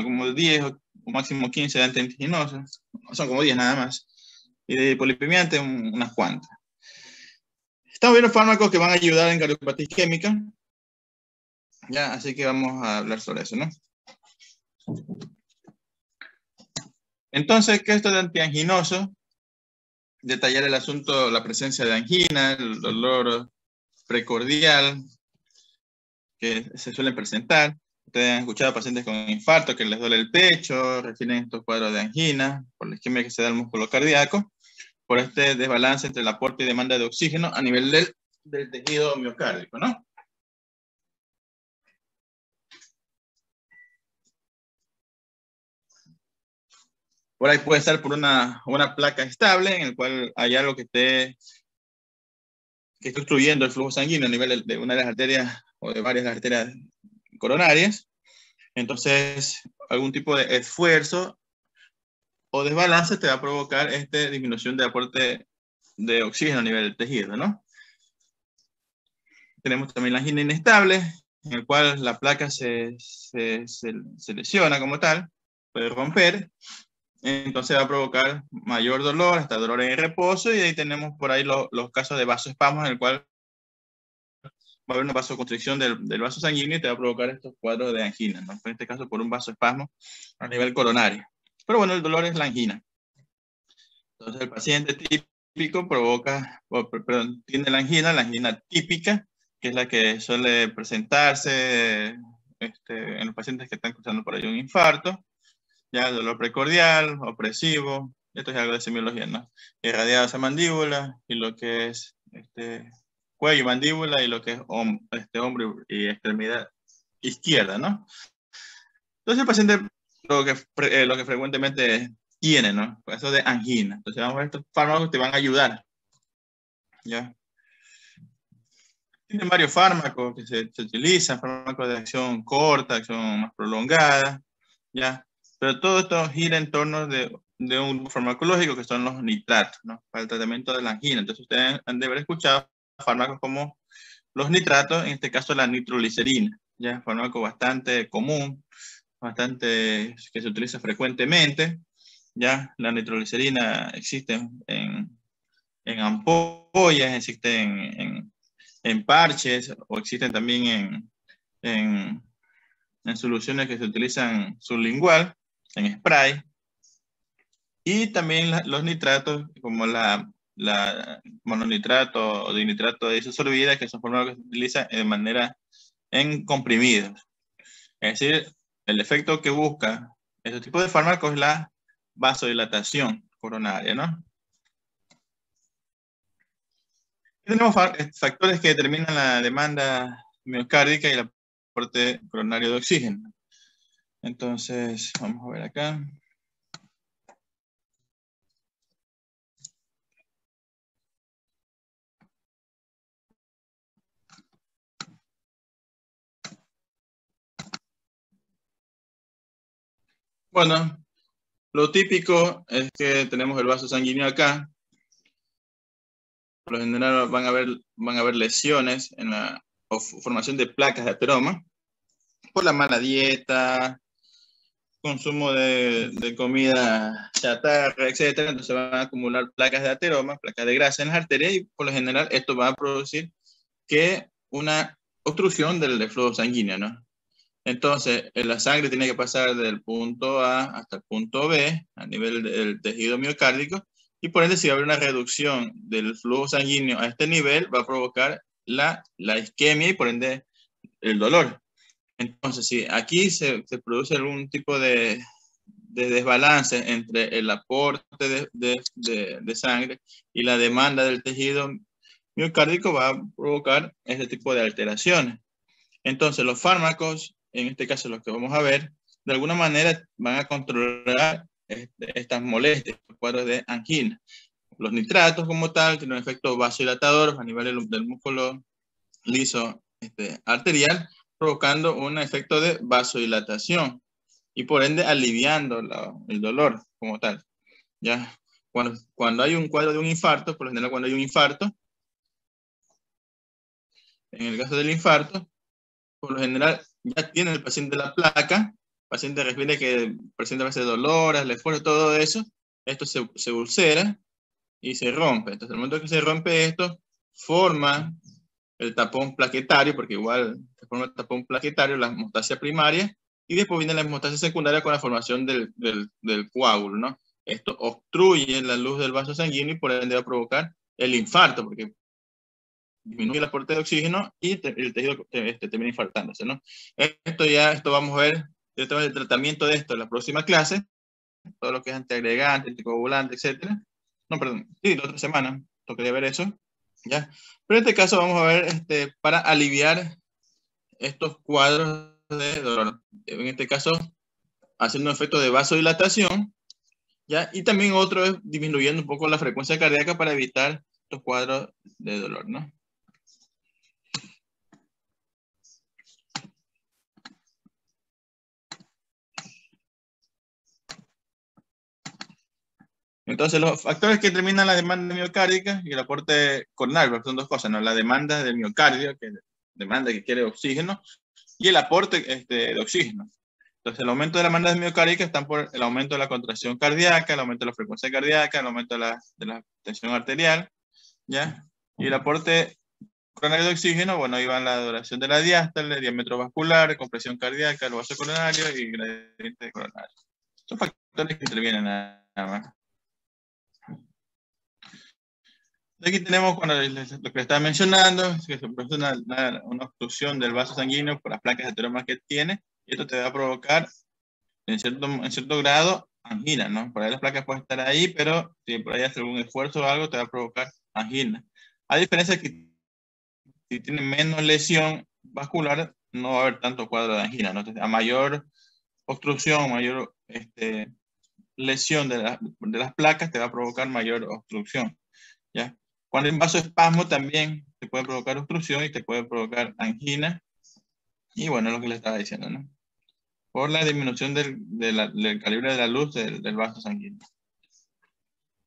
como 10 o máximo 15 de antianginosas, son como 10 nada más, y de polipemiante unas cuantas. Estamos viendo fármacos que van a ayudar en cardiopatía isquémica, ya, así que vamos a hablar sobre eso, ¿no? Entonces, ¿qué es esto de antianginoso? Detallar el asunto, la presencia de angina, el dolor precordial que se suelen presentar. Ustedes han escuchado a pacientes con infarto que les duele el pecho, refieren estos cuadros de angina por la isquemia que se da al músculo cardíaco, por este desbalance entre el aporte y demanda de oxígeno a nivel del tejido miocárdico, ¿no? Por ahí puede estar por una placa estable en el cual hay algo que esté obstruyendo el flujo sanguíneo a nivel de una de las arterias o de varias arterias coronarias. Entonces, algún tipo de esfuerzo o desbalance te va a provocar esta disminución de aporte de oxígeno a nivel del tejido, ¿no? Tenemos también la angina inestable, en el cual la placa se lesiona como tal, puede romper, entonces va a provocar mayor dolor, hasta dolor en reposo, y ahí tenemos por ahí los casos de vasoespasmos, en el cual va a haber una vasoconstricción del vaso sanguíneo y te va a provocar estos cuadros de angina, ¿no? En este caso por un vasoespasmo a nivel coronario. Pero bueno, el dolor es la angina. Entonces el paciente típico tiene la angina típica, que es la que suele presentarse en los pacientes que están cursando por ahí un infarto, ya dolor precordial, opresivo, esto es algo de semiología, ¿no? Irradiado esa mandíbula y lo que es cuello y mandíbula y lo que es hombro y extremidad izquierda, ¿no? Entonces el paciente lo que frecuentemente tiene, ¿no? Eso de angina. Entonces vamos a ver estos fármacos que te van a ayudar, ¿ya? Tienen varios fármacos que se utilizan, fármacos de acción corta, acción más prolongada, ¿ya? Pero todo esto gira en torno de un grupo farmacológico que son los nitratos, ¿no? Para el tratamiento de la angina. Entonces ustedes han de haber escuchado fármacos como los nitratos, en este caso la nitroglicerina, ¿ya? Fármaco bastante común, que se utiliza frecuentemente, ¿ya? La nitroglicerina existe en ampollas, existe en parches, o existen también en soluciones que se utilizan sublingual, en spray, y también los nitratos, como la mononitrato o dinitrato de isosorbida, que son fármacos que se utilizan de manera en comprimidos. Es decir, el efecto que busca este tipo de fármacos es la vasodilatación coronaria, ¿no? Tenemos factores que determinan la demanda miocárdica y el aporte coronario de oxígeno. Entonces, vamos a ver acá. Bueno, lo típico es que tenemos el vaso sanguíneo acá. Por lo general van a haber lesiones o formación de placas de ateroma por la mala dieta, consumo de comida chatarra, etc. Entonces van a acumular placas de ateroma, placas de grasa en las arterias, y por lo general esto va a producir que una obstrucción del flujo sanguíneo, ¿no? Entonces, la sangre tiene que pasar del punto A hasta el punto B a nivel del tejido miocárdico, y por ende, si va a haber una reducción del flujo sanguíneo a este nivel, va a provocar la isquemia y por ende el dolor. Entonces, si aquí se produce algún tipo de desbalance entre el aporte de sangre y la demanda del tejido miocárdico, va a provocar este tipo de alteraciones. Entonces, los fármacos, en este caso los que vamos a ver, de alguna manera van a controlar estas molestias, los cuadros de angina. Los nitratos como tal tienen un efecto vasodilatador a nivel del músculo liso arterial, provocando un efecto de vasodilatación y por ende aliviando el dolor como tal. ¿Ya? Cuando hay un cuadro de un infarto, por lo general cuando hay un infarto, en el caso del infarto, por lo general ya tiene el paciente la placa, paciente refiere que presenta a veces dolor, al esfuerzo, todo eso, esto se ulcera y se rompe. Entonces, el momento que se rompe esto, forma el tapón plaquetario, porque igual se forma el tapón plaquetario, la hemostasia primaria, y después viene la hemostasia secundaria con la formación del coágulo, ¿no? Esto obstruye la luz del vaso sanguíneo y por ende va a provocar el infarto, porque disminuye el aporte de oxígeno y el tejido termina infartándose, ¿no? Esto vamos a ver directamente el tratamiento de esto en la próxima clase, todo lo que es antiagregante, anticoagulante, etcétera. No, perdón, sí, la otra semana tocaría ver eso, ¿ya? Pero en este caso vamos a ver para aliviar estos cuadros de dolor. En este caso, haciendo un efecto de vasodilatación, ¿ya? Y también otro es disminuyendo un poco la frecuencia cardíaca para evitar estos cuadros de dolor, ¿no? Entonces, los factores que determinan la demanda miocárdica y el aporte coronario, son dos cosas, ¿no? La demanda del miocardio, que demanda que quiere oxígeno, y el aporte de oxígeno. Entonces, el aumento de la demanda miocárdica está por el aumento de la contracción cardíaca, el aumento de la frecuencia cardíaca, el aumento de la tensión arterial, ¿ya? Y el aporte coronario de oxígeno, bueno, ahí van la duración de la diástole, el diámetro vascular, compresión cardíaca, el vaso coronario y gradiente coronario. Son factores que intervienen nada más. Aquí tenemos lo que les estaba mencionando, que se produce una obstrucción del vaso sanguíneo por las placas de ateroma que tiene, y esto te va a provocar, en cierto grado, angina, ¿no? Por ahí las placas pueden estar ahí, pero si por ahí haces algún esfuerzo o algo, te va a provocar angina. A diferencia que si tiene menos lesión vascular, no va a haber tanto cuadro de angina, ¿no? Entonces, a mayor obstrucción, mayor lesión de las placas, te va a provocar mayor obstrucción, ¿ya? Cuando hay un vasoespasmo también te puede provocar obstrucción y te puede provocar angina. Y bueno, lo que le estaba diciendo, ¿no? Por la disminución del calibre de la luz del vaso sanguíneo.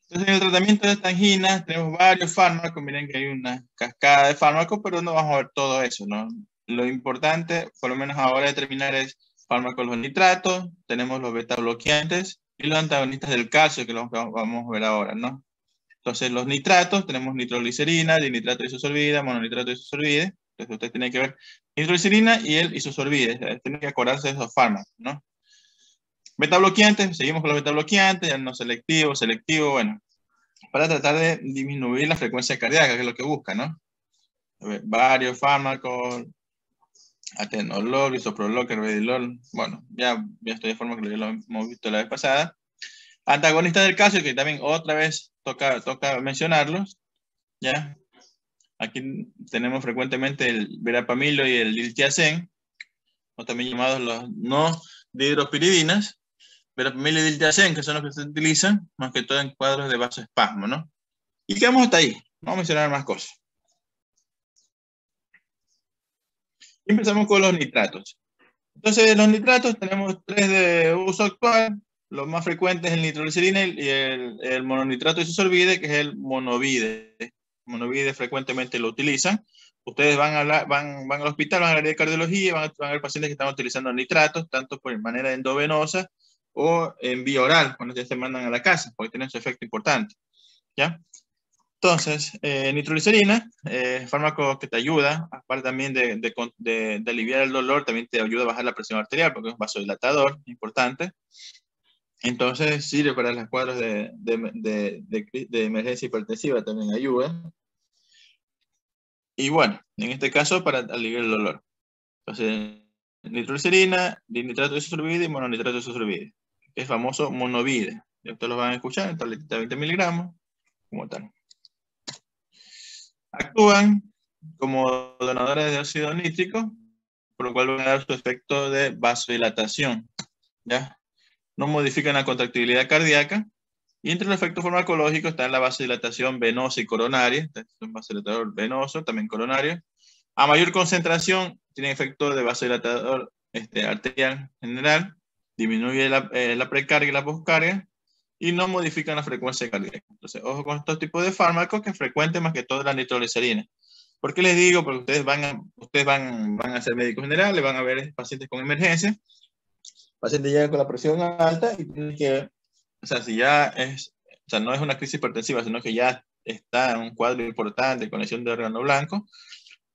Entonces, en el tratamiento de esta angina tenemos varios fármacos. Miren que hay una cascada de fármacos, pero no vamos a ver todo eso, ¿no? Lo importante, por lo menos ahora, determinar es fármacos los nitratos, tenemos los beta bloqueantes y los antagonistas del calcio, que los vamos a ver ahora, ¿no? Entonces, los nitratos, tenemos nitroglicerina, dinitrato de isosorbida, mononitrato de isosorbide. Entonces, usted tiene que ver nitroglicerina y el isosorbide. Tiene que acordarse de esos fármacos, ¿no? Beta bloqueantes, seguimos con los beta bloqueantes, ya no selectivo, bueno, para tratar de disminuir la frecuencia cardíaca, que es lo que busca, ¿no? Varios fármacos, atenolol, isoprolol, carvedilol, bueno, ya estoy de forma que lo hemos visto la vez pasada. Antagonistas del calcio, que también otra vez toca mencionarlos, ¿ya? Aquí tenemos frecuentemente el verapamilo y el diltiazem, o también llamados los no dihidropiridinas, verapamilo y diltiazem, que son los que se utilizan más que todo en cuadros de vasoespasmo, ¿no? Y quedamos hasta ahí, vamos a mencionar más cosas. Y empezamos con los nitratos. Entonces, los nitratos tenemos 3 de uso actual. Los más frecuentes es el nitroglicerina y el mononitrato isosorbide, que es el monovide. Monovide frecuentemente lo utilizan. Ustedes van al hospital, van a la área de cardiología, van a ver pacientes que están utilizando nitratos, tanto por manera endovenosa o en vía oral, cuando ya se mandan a la casa, porque tienen su efecto importante, ¿ya? Entonces, nitroglicerina, fármaco que te ayuda, aparte también de aliviar el dolor, también te ayuda a bajar la presión arterial, porque es un vasodilatador importante. Entonces, sirve para los cuadros de emergencia hipertensiva, también ayuda. Y bueno, en este caso, para aliviar el dolor. Entonces, nitroglicerina, dinitrato de isosorbide y mononitrato de isosorbide, que es famoso monovide. Ya ustedes lo van a escuchar, en tabletita de 20 miligramos, como tal. Actúan como donadores de óxido nítrico, por lo cual van a dar su efecto de vasodilatación, ¿ya? No modifican la contractibilidad cardíaca, y entre los efectos farmacológicos está la vasodilatación venosa y coronaria. Este es un vasodilatador venoso, también coronario. A mayor concentración, tiene efecto de vasodilatador arterial general, disminuye la precarga y la poscarga, y no modifican la frecuencia cardíaca. Entonces, ojo con estos tipos de fármacos, que es frecuente más que todo la nitroglicerina. ¿Por qué les digo? Porque ustedes van a ser médicos generales, van a ver pacientes con emergencia, paciente llega con la presión alta y tiene que, o sea, si ya es, o sea, no es una crisis hipertensiva, sino que ya está en un cuadro importante con lesión de órgano blanco,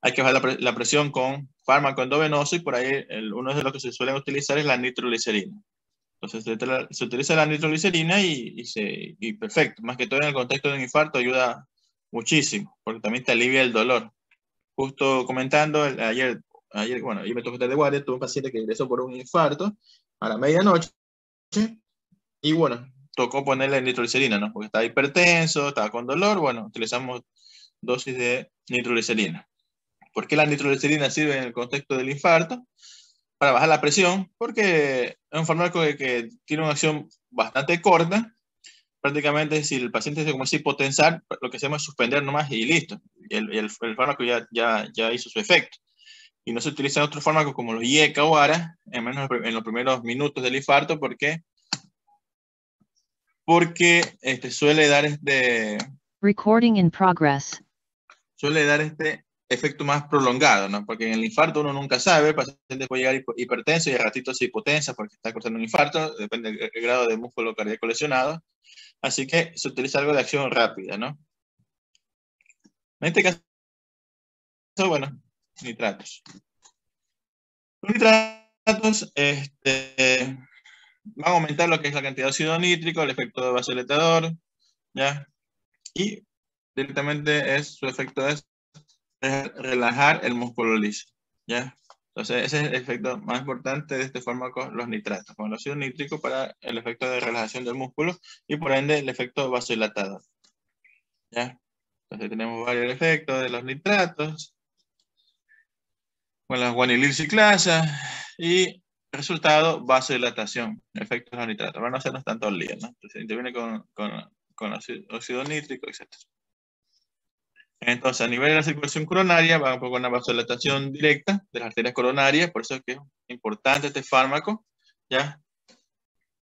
hay que bajar la presión con fármaco endovenoso y por ahí uno de los que se suelen utilizar es la nitroglicerina. Entonces se utiliza la nitroglicerina y perfecto. Más que todo en el contexto de un infarto ayuda muchísimo, porque también te alivia el dolor. Justo comentando, ayer me tocó estar de guardia, tuve un paciente que ingresó por un infarto a la medianoche y bueno, tocó ponerle nitroglicerina, ¿no? Porque estaba hipertenso, estaba con dolor, bueno, utilizamos dosis de nitroglicerina. ¿Por qué la nitroglicerina sirve en el contexto del infarto? Para bajar la presión, porque es un fármaco que tiene una acción bastante corta. Prácticamente, si el paciente se comienza a hipotensar, lo que hacemos es suspender nomás y listo. El fármaco ya hizo su efecto. Y no se utilizan otros fármacos como los IECA o ARA, en los primeros minutos del infarto, porque suele dar Recording in progress. Suele dar efecto más prolongado, ¿no? Porque en el infarto uno nunca sabe, el paciente puede llegar hipertenso y al ratito se hipotensa porque está causando un infarto, depende del grado de músculo cardíaco lesionado. Así que se utiliza algo de acción rápida, ¿no? En este caso, bueno, nitratos. Los nitratos van a aumentar lo que es la cantidad de óxido nítrico, el efecto vasodilatador, ¿ya? Y directamente su efecto es relajar el músculo liso, ¿ya? Entonces, ese es el efecto más importante de este fármaco, los nitratos, con el óxido nítrico para el efecto de relajación del músculo y por ende el efecto vasodilatador, ¿ya? Entonces tenemos varios efectos de los nitratos, con la guanilil ciclasa y resultado vasodilatación, efectos de los nitratos. Van a hacernos tanto al día, ¿no? Entonces interviene con óxido nítrico, etc. Entonces, a nivel de la circulación coronaria, vamos con una vasodilatación directa de las arterias coronarias, por eso es que es importante este fármaco, ¿ya?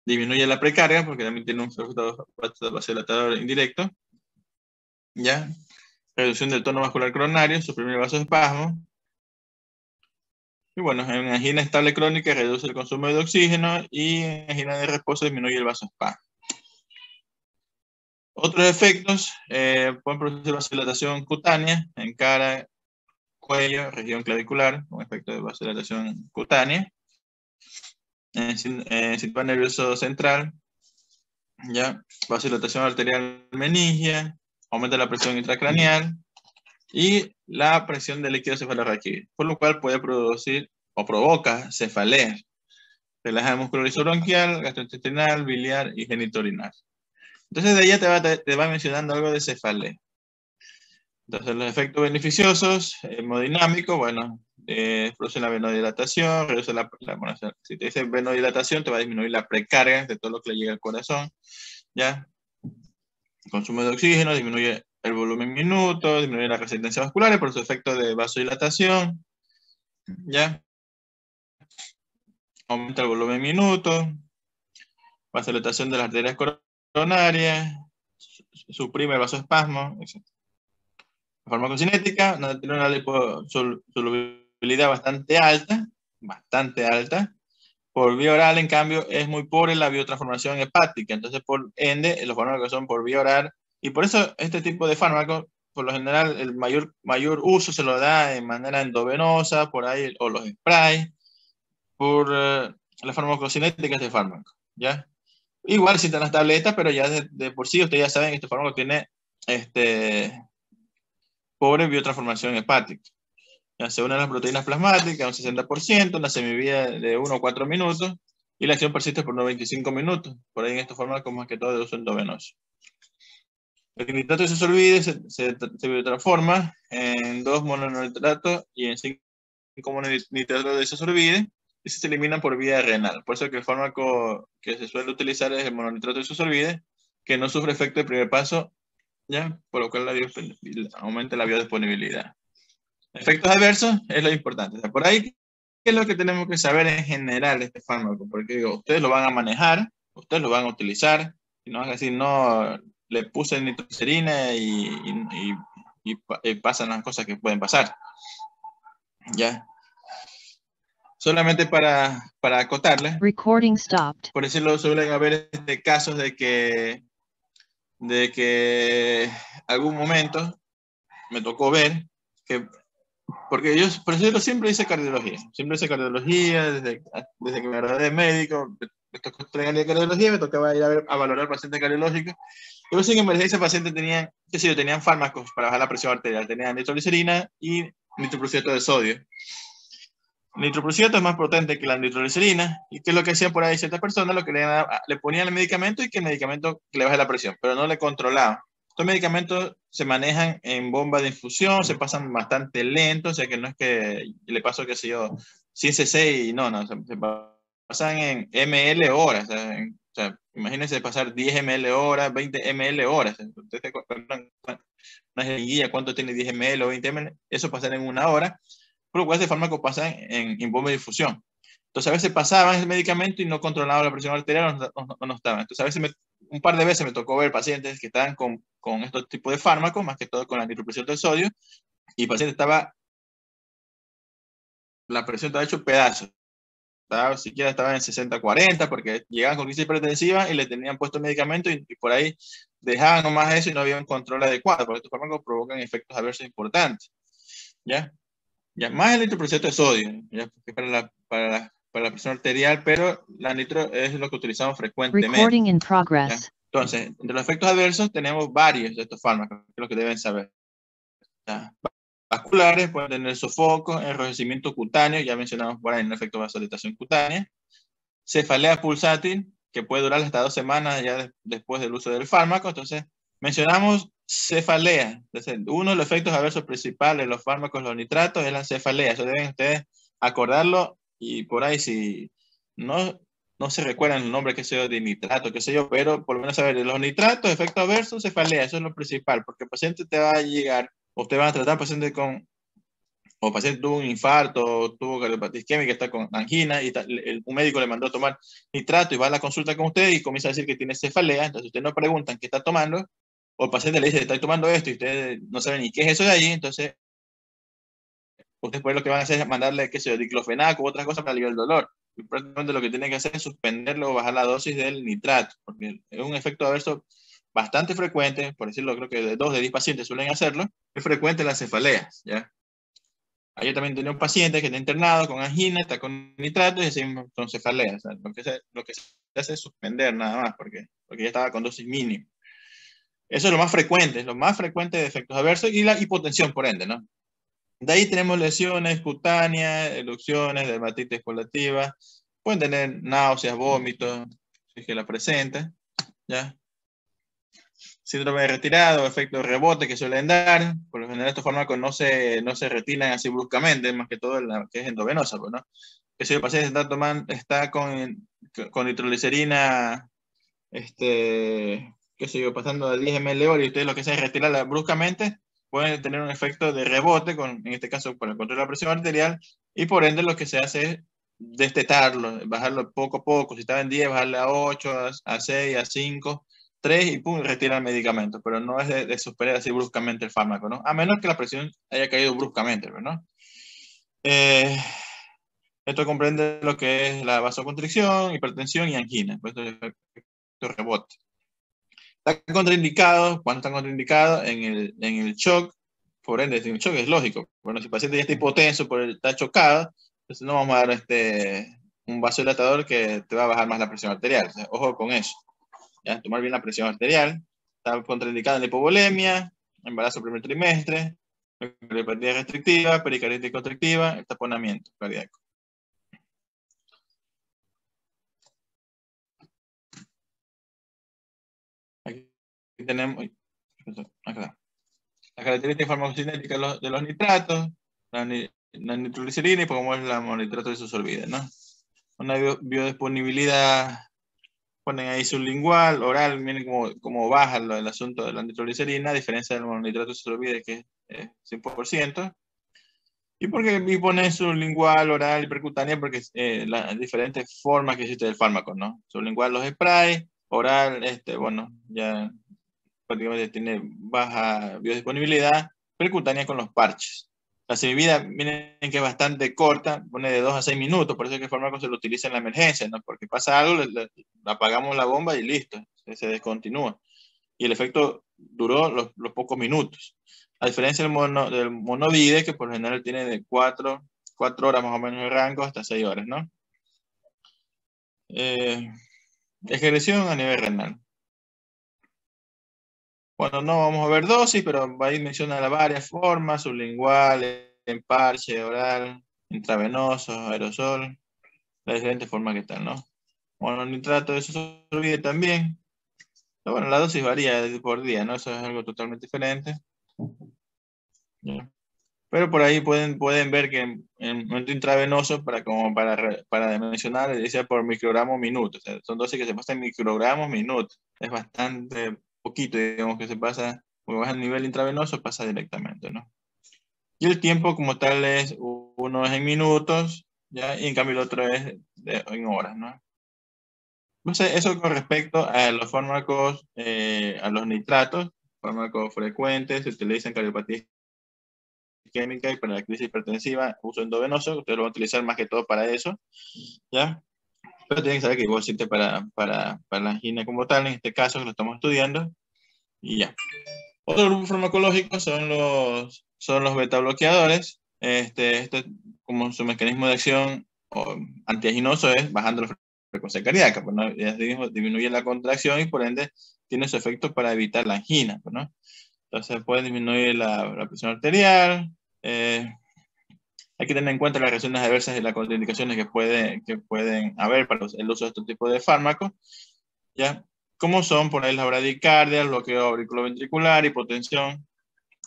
Disminuye la precarga, porque también tiene un efecto vasodilatador indirecto, ¿ya? Reducción del tono vascular coronario, suprimir el vasoespasmo. Y bueno, en angina estable crónica reduce el consumo de oxígeno y en angina de reposo disminuye el vasoespasmo. Otros efectos pueden producir vasodilatación cutánea en cara, cuello, región clavicular, con efecto de vasodilatación cutánea, en el sistema nervioso central, ¿ya? Vasodilatación arterial meningia, aumenta la presión intracraneal y la presión del líquido cefalorraquídeo, por lo cual puede producir o provoca cefalea. Relaja el músculo lisobronquial, gastrointestinal, biliar y genitourinario. Entonces de ahí te va mencionando algo de cefalea. Entonces los efectos beneficiosos, hemodinámico, bueno, produce la venodilatación, reduce bueno, si te dice venodilatación te va a disminuir la precarga de todo lo que le llega al corazón, ¿ya? Consumo de oxígeno, disminuye el volumen minuto, disminuye la resistencia vascular por su efecto de vasodilatación, ¿ya? Aumenta el volumen minuto, vasodilatación de las arterias coronarias, suprime el vasoespasmo, etc. La farmacocinética tiene una liposolubilidad bastante alta. Por vía oral, en cambio, es muy pobre la biotransformación hepática. Entonces, por ende, los fármacos son por vía oral. Y por eso este tipo de fármacos, por lo general, el mayor uso se lo da de manera endovenosa, por ahí, o los sprays, por la farmacocinética de este fármaco, ¿ya? Igual existen las tabletas, pero ya de por sí, ustedes ya saben que este fármaco tiene pobre biotransformación hepática. Ya se unen las proteínas plasmáticas un 60%, una semivida de 1 o 4 minutos, y la acción persiste por unos 25 minutos. Por ahí en estos fármacos más que todo de uso endovenoso. El nitrato de isosorbide se biotransforma en 2 mononitratos y en 5 mononitratos de isosorbide, y se eliminan por vía renal. Por eso que el fármaco que se suele utilizar es el mononitrato de isosorbide, que no sufre efecto de primer paso, ¿ya? Por lo cual aumenta la biodisponibilidad. Efectos adversos es lo importante. O sea, por ahí, ¿qué es lo que tenemos que saber en general de este fármaco? Porque digo, ustedes lo van a manejar, ustedes lo van a utilizar, y no van a decir, no, le puse nitroglicerina y pasan las cosas que pueden pasar. ¿Ya? Solamente para acotarle. Recording stopped. Por decirlo, suelen haber casos de que algún momento me tocó ver que, porque yo, por decirlo, siempre hice cardiología, desde que me gradué de médico, me tocó estudiar cardiología, me tocaba ir a valorar pacientes cardiológicos. Y luego, sin emergencia, pacientes tenían, qué sé yo, tenían fármacos para bajar la presión arterial, tenían nitroglicerina y nitroprusiato de sodio. Nitroprusiato es más potente que la nitroglicerina, y qué es lo que hacían por ahí ciertas personas, lo que le ponían el medicamento y que el medicamento le baje la presión, pero no le controlaban. Estos medicamentos se manejan en bomba de infusión, se pasan bastante lento, o sea que no es que le paso, qué sé yo, 100 cc y no, se pasan en ml horas, o sea, imagínense pasar 10 ml horas, 20 ml horas. Ustedes te acuerdan una jeringuilla, cuánto tiene 10 ml o 20 ml, eso pasar en una hora. Por lo cual, este fármaco pasa en bomba de difusión. Entonces, a veces pasaban ese medicamento y no controlaba la presión arterial o no estaban. Entonces, a veces un par de veces me tocó ver pacientes que estaban con estos tipos de fármacos, más que todo con la nitroprusiato de sodio, y el paciente la presión estaba hecho pedazos. Siquiera estaba en 60-40, porque llegaban con crisis hipertensiva y le tenían puesto el medicamento y por ahí dejaban nomás eso y no había un control adecuado, porque estos fármacos provocan efectos adversos importantes. ¿Ya? Ya, más el nitroprusiato de sodio, ya, porque para la presión arterial, pero la nitro es lo que utilizamos frecuentemente. Recording in progress. ¿Ya? Entonces, entre los efectos adversos tenemos varios de estos fármacos, que es lo que deben saber. ¿Ya? Vasculares, pueden tener sofoco, enrojecimiento cutáneo, ya mencionamos por ahí un efecto de vasodilatación cutánea, cefalea pulsátil, que puede durar hasta 2 semanas ya después del uso del fármaco. Entonces, mencionamos cefalea. Entonces, uno de los efectos adversos principales de los fármacos, los nitratos, es la cefalea. Eso deben ustedes acordarlo, y por ahí si no se recuerdan el nombre, qué sé yo, de nitrato, qué sé yo, pero por lo menos saber, los nitratos, efectos adversos, cefalea, eso es lo principal, porque el paciente te va a llegar, o te van a tratar paciente o paciente tuvo un infarto, tuvo cardiopatía isquémica, está con angina, y un médico le mandó a tomar nitrato y va a la consulta con usted y comienza a decir que tiene cefalea. Entonces ustedes no preguntan qué está tomando, o el paciente le dice, estoy tomando esto, y ustedes no saben ni qué es eso de ahí. Entonces ustedes pues lo que van a hacer es mandarle, qué sé yo, diclofenaco u otras cosas para aliviar el dolor. Y prácticamente lo que tienen que hacer es suspenderlo o bajar la dosis del nitrato, porque es un efecto adverso bastante frecuente, por decirlo, creo que de 2 de 10 pacientes suelen hacerlo. Es frecuente las cefaleas, ¿ya? Ayer también tenía un paciente que está internado con angina, está con nitrato y decimos con cefalea. O sea, lo que se hace es suspender nada más, porque ya estaba con dosis mínima. Eso es lo más frecuente de efectos adversos, y la hipotensión, por ende, ¿no? De ahí tenemos lesiones cutáneas, erupciones, dermatitis colativa, pueden tener náuseas, vómitos, si es que la presenta, ¿ya? Síndrome de retirado, efecto de rebote que suelen dar. Por lo general estos fármacos no se retiran así bruscamente, más que todo la que es endovenosa, pues, ¿no? Que si el paciente está con nitroglicerina, qué sé yo, pasando de 10 ml hora, y ustedes lo que hacen es retirarla bruscamente, pueden tener un efecto de rebote, en este caso para el control de la presión arterial, y por ende lo que se hace es destetarlo, bajarlo poco a poco. Si estaba en 10, bajarle a 8, a 6, a 5, 3, y pum, retira el medicamento. Pero no es de suspender así bruscamente el fármaco, ¿no? A menos que la presión haya caído bruscamente, ¿no? Esto comprende lo que es la vasoconstricción, hipertensión y angina, pues esto es efecto rebote. Está contraindicado, cuando está contraindicado en el shock, por ende, el shock es lógico. Bueno, si el paciente ya está hipotenso, está chocado, entonces no vamos a dar un vasodilatador que te va a bajar más la presión arterial. O sea, ojo con eso. ¿Ya? Tomar bien la presión arterial. Está contraindicado en la hipovolemia, embarazo primer trimestre, cardiopatía restrictiva, pericarditis constrictiva, taponamiento cardíaco. Aquí tenemos, acá. Las características farmacocinéticas de los nitratos, la nitroglicerina, y pongamos la mononitrato isosorbida, ¿no? Una biodisponibilidad, ponen ahí sublingual, oral, miren cómo baja el asunto de la nitroglicerina, a diferencia del mononitrato isosorbida, que es 100%. ¿Y por qué ponen sublingual, oral y percutánea? Porque las diferentes formas que existe del fármaco, ¿no? Sublingual los sprays, oral, bueno, ya prácticamente tiene baja biodisponibilidad, percutánea con los parches. La semivida, miren que es bastante corta, pone de 2 a 6 minutos, por eso es que el fármaco se lo utiliza en la emergencia, ¿no? Porque pasa algo, le apagamos la bomba y listo, se descontinúa. Y el efecto duró los pocos minutos. A diferencia del monovide, que por lo general tiene de 4 horas más o menos de rango hasta 6 horas, ¿no? Excreción a nivel renal. Bueno, no vamos a ver dosis, pero ahí menciona las varias formas: sublingual, en parche, oral, intravenoso, aerosol, las diferentes formas que están, ¿no? Bueno, nitrato de sorbide también. Pero bueno, la dosis varía por día, ¿no? Eso es algo totalmente diferente. ¿Ya? Pero por ahí pueden ver que en momento intravenoso, para dimensionar, dice por microgramo minuto. O sea, son dosis que se pasan en microgramos minuto. Es bastante poquito, digamos, que se pasa, porque vas al nivel intravenoso, pasa directamente, ¿no? Y el tiempo como tal es, uno es en minutos, ¿ya? Y en cambio el otro es en horas, ¿no? Entonces, eso con respecto a los fármacos, a los nitratos, fármacos frecuentes, se utilizan en cardiopatía isquémica y para la crisis hipertensiva, uso endovenoso, ustedes lo van a utilizar más que todo para eso, ¿ya? Pero tienen que saber que igual sirve para la angina como tal, en este caso que lo estamos estudiando, y ya. Otro grupo farmacológico son los beta bloqueadores. Este, como su mecanismo de acción antianginoso es bajando la frecuencia cardíaca, pues, ¿no? Ya disminuye la contracción y por ende tiene su efecto para evitar la angina, pues, ¿no? Entonces puede disminuir la presión arterial. Hay que tener en cuenta las reacciones adversas y las contraindicaciones que pueden haber para el uso de este tipo de fármacos, ¿ya? Como son por ahí la bradicardia, el bloqueo auriculoventricular, hipotensión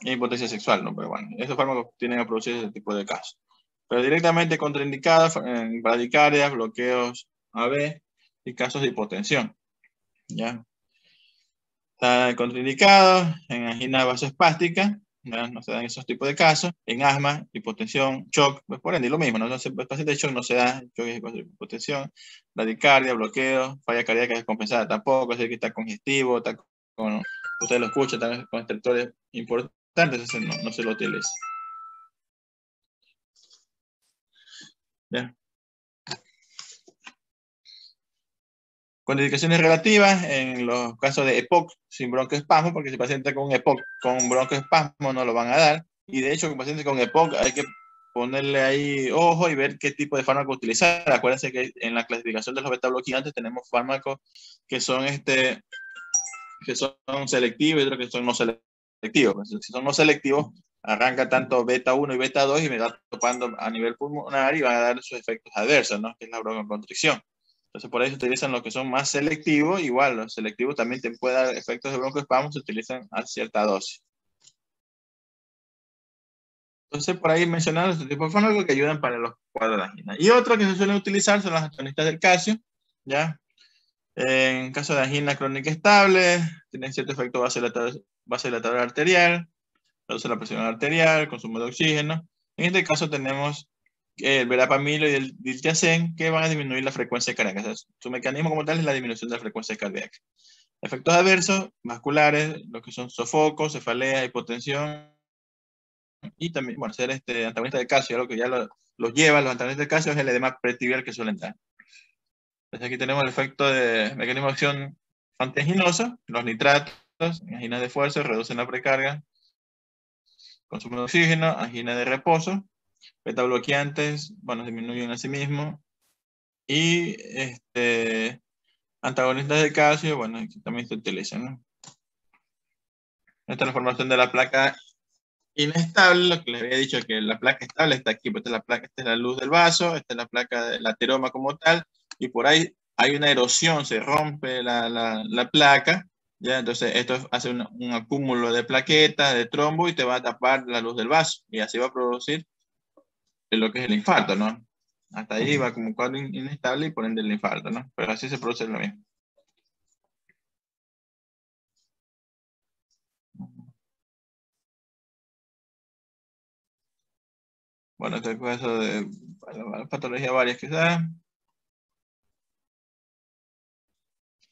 e impotencia sexual, ¿no? Pero bueno, esos fármacos tienen a producir ese tipo de casos. Pero directamente contraindicadas en bradicardia, bloqueos AB y casos de hipotensión, ¿ya? Está contraindicado en angina vasoespástica, ¿no? No se dan esos tipos de casos. En asma, hipotensión, shock, pues por ende lo mismo, ¿no? Entonces, el paciente de shock no se da, shock es hipotensión, bradicardia, bloqueo, falla cardíaca descompensada tampoco, es decir, que está congestivo, está con, ustedes lo escuchan, también con estertores importantes, entonces no se lo utiliza. ¿Ya? Contraindicaciones relativas en los casos de EPOC sin broncoespasmo, porque si el paciente con EPOC con broncoespasmo no lo van a dar, y de hecho, con pacientes con EPOC hay que ponerle ahí ojo y ver qué tipo de fármaco utilizar. Acuérdense que en la clasificación de los beta bloqueantes tenemos fármacos que son selectivos y otros que son no selectivos. Si son no selectivos, arranca tanto beta 1 y beta 2 y me va topando a nivel pulmonar y van a dar sus efectos adversos, ¿no? Que es la broncoconstricción. Entonces, por ahí se utilizan los que son más selectivos. Igual, los selectivos también te pueden dar efectos de broncoespasmo, se utilizan a cierta dosis. Entonces, por ahí mencionar este tipo de fármacos que ayudan para los cuadros de angina. Y otro que se suelen utilizar son los antagonistas del calcio, ¿ya? En caso de angina crónica estable, tienen cierto efecto vasodilatador arterial, reduce la presión arterial, consumo de oxígeno. En este caso tenemos el verapamilo y el diltiazem, que van a disminuir la frecuencia cardíaca. O sea, su mecanismo como tal es la disminución de la frecuencia cardíaca. Efectos adversos, vasculares, lo que son sofocos, cefalea, hipotensión, y también, bueno, ser antagonista de calcio, algo que ya los lleva, los antagonistas de calcio, es el edema pretibial que suelen dar. Entonces aquí tenemos el efecto de mecanismo de acción antianginoso, los nitratos, angina de fuerza, reducen la precarga, consumo de oxígeno, angina de reposo, beta bloqueantes, bueno, disminuyen a sí mismo, y antagonistas de calcio, bueno, aquí también se utilizan, ¿no? Esta es la formación de la placa inestable, lo que les había dicho, que la placa estable está aquí, pues esta es la luz del vaso, esta es la placa del ateroma como tal, y por ahí hay una erosión, se rompe la placa, ¿ya? Entonces esto hace un acúmulo de plaquetas, de trombo, y te va a tapar la luz del vaso, y así va a producir lo que es el infarto, ¿no? Hasta ahí va como un cuadro inestable y por ende el infarto, ¿no? Pero así se produce lo mismo. Bueno, este caso de patologías varias quizás.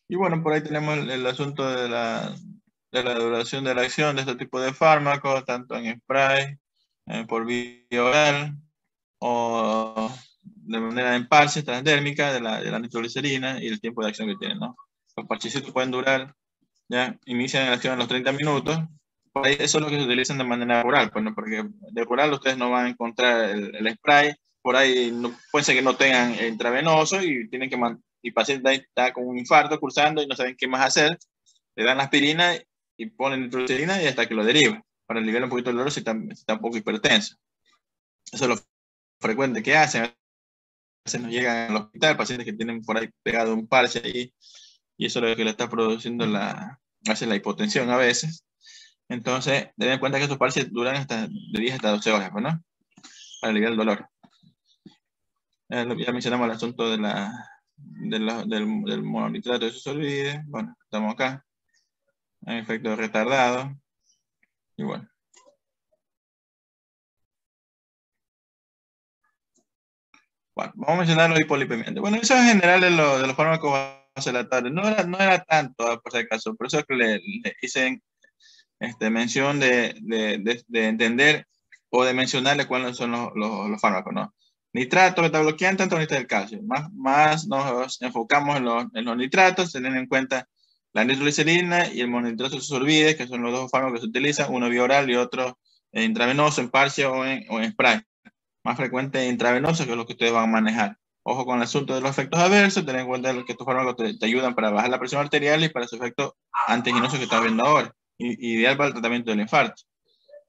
Y bueno, por ahí tenemos el asunto de la duración de la acción de este tipo de fármacos, tanto en spray, por vía oral o de manera en parches transdérmica de la nitroglicerina y el tiempo de acción que tienen, ¿no? Los parchecitos pueden durar, ya, inician la acción a los 30 minutos. Por ahí eso es lo que se utilizan de manera oral, pues, ¿no? Porque de oral ustedes no van a encontrar el spray, por ahí no, puede ser que no tengan intravenoso y tienen que y el paciente está con un infarto cursando y no saben qué más hacer, le dan la aspirina y ponen nitroglicerina y hasta que lo derivan, para aliviar un poquito el dolor si está un poco hipertenso. Eso es lo frecuente que hacen. A veces nos llegan al hospital pacientes que tienen por ahí pegado un parche ahí, y eso es lo que le está produciendo hace la hipotensión a veces. Entonces, ten en cuenta que estos parches duran hasta de 10 hasta 12 horas, ¿no? Para aliviar el dolor. Ya mencionamos el asunto del mononitrato de susolvide. Bueno, estamos acá. En efecto retardado. Y bueno. Bueno, vamos a mencionar los hipolipemiantes. Bueno, eso en general de los fármacos vasodilatadores. No era tanto, por si acaso. Por eso es que le hice mención de entender o de mencionarle cuáles son los fármacos, ¿no? Nitrato, betabloqueante, antagonista del calcio. Más nos enfocamos en los nitratos, teniendo en cuenta la nitroglicerina y el mononitrato de susolvide, que son los dos fármacos que se utilizan, uno vía oral y otro intravenoso, en parche o en spray. Más frecuente intravenoso, que es lo que ustedes van a manejar. Ojo con el asunto de los efectos adversos, ten en cuenta que estos fármacos te ayudan para bajar la presión arterial y para su efecto antiginoso que estamos viendo ahora. Ideal para el tratamiento del infarto.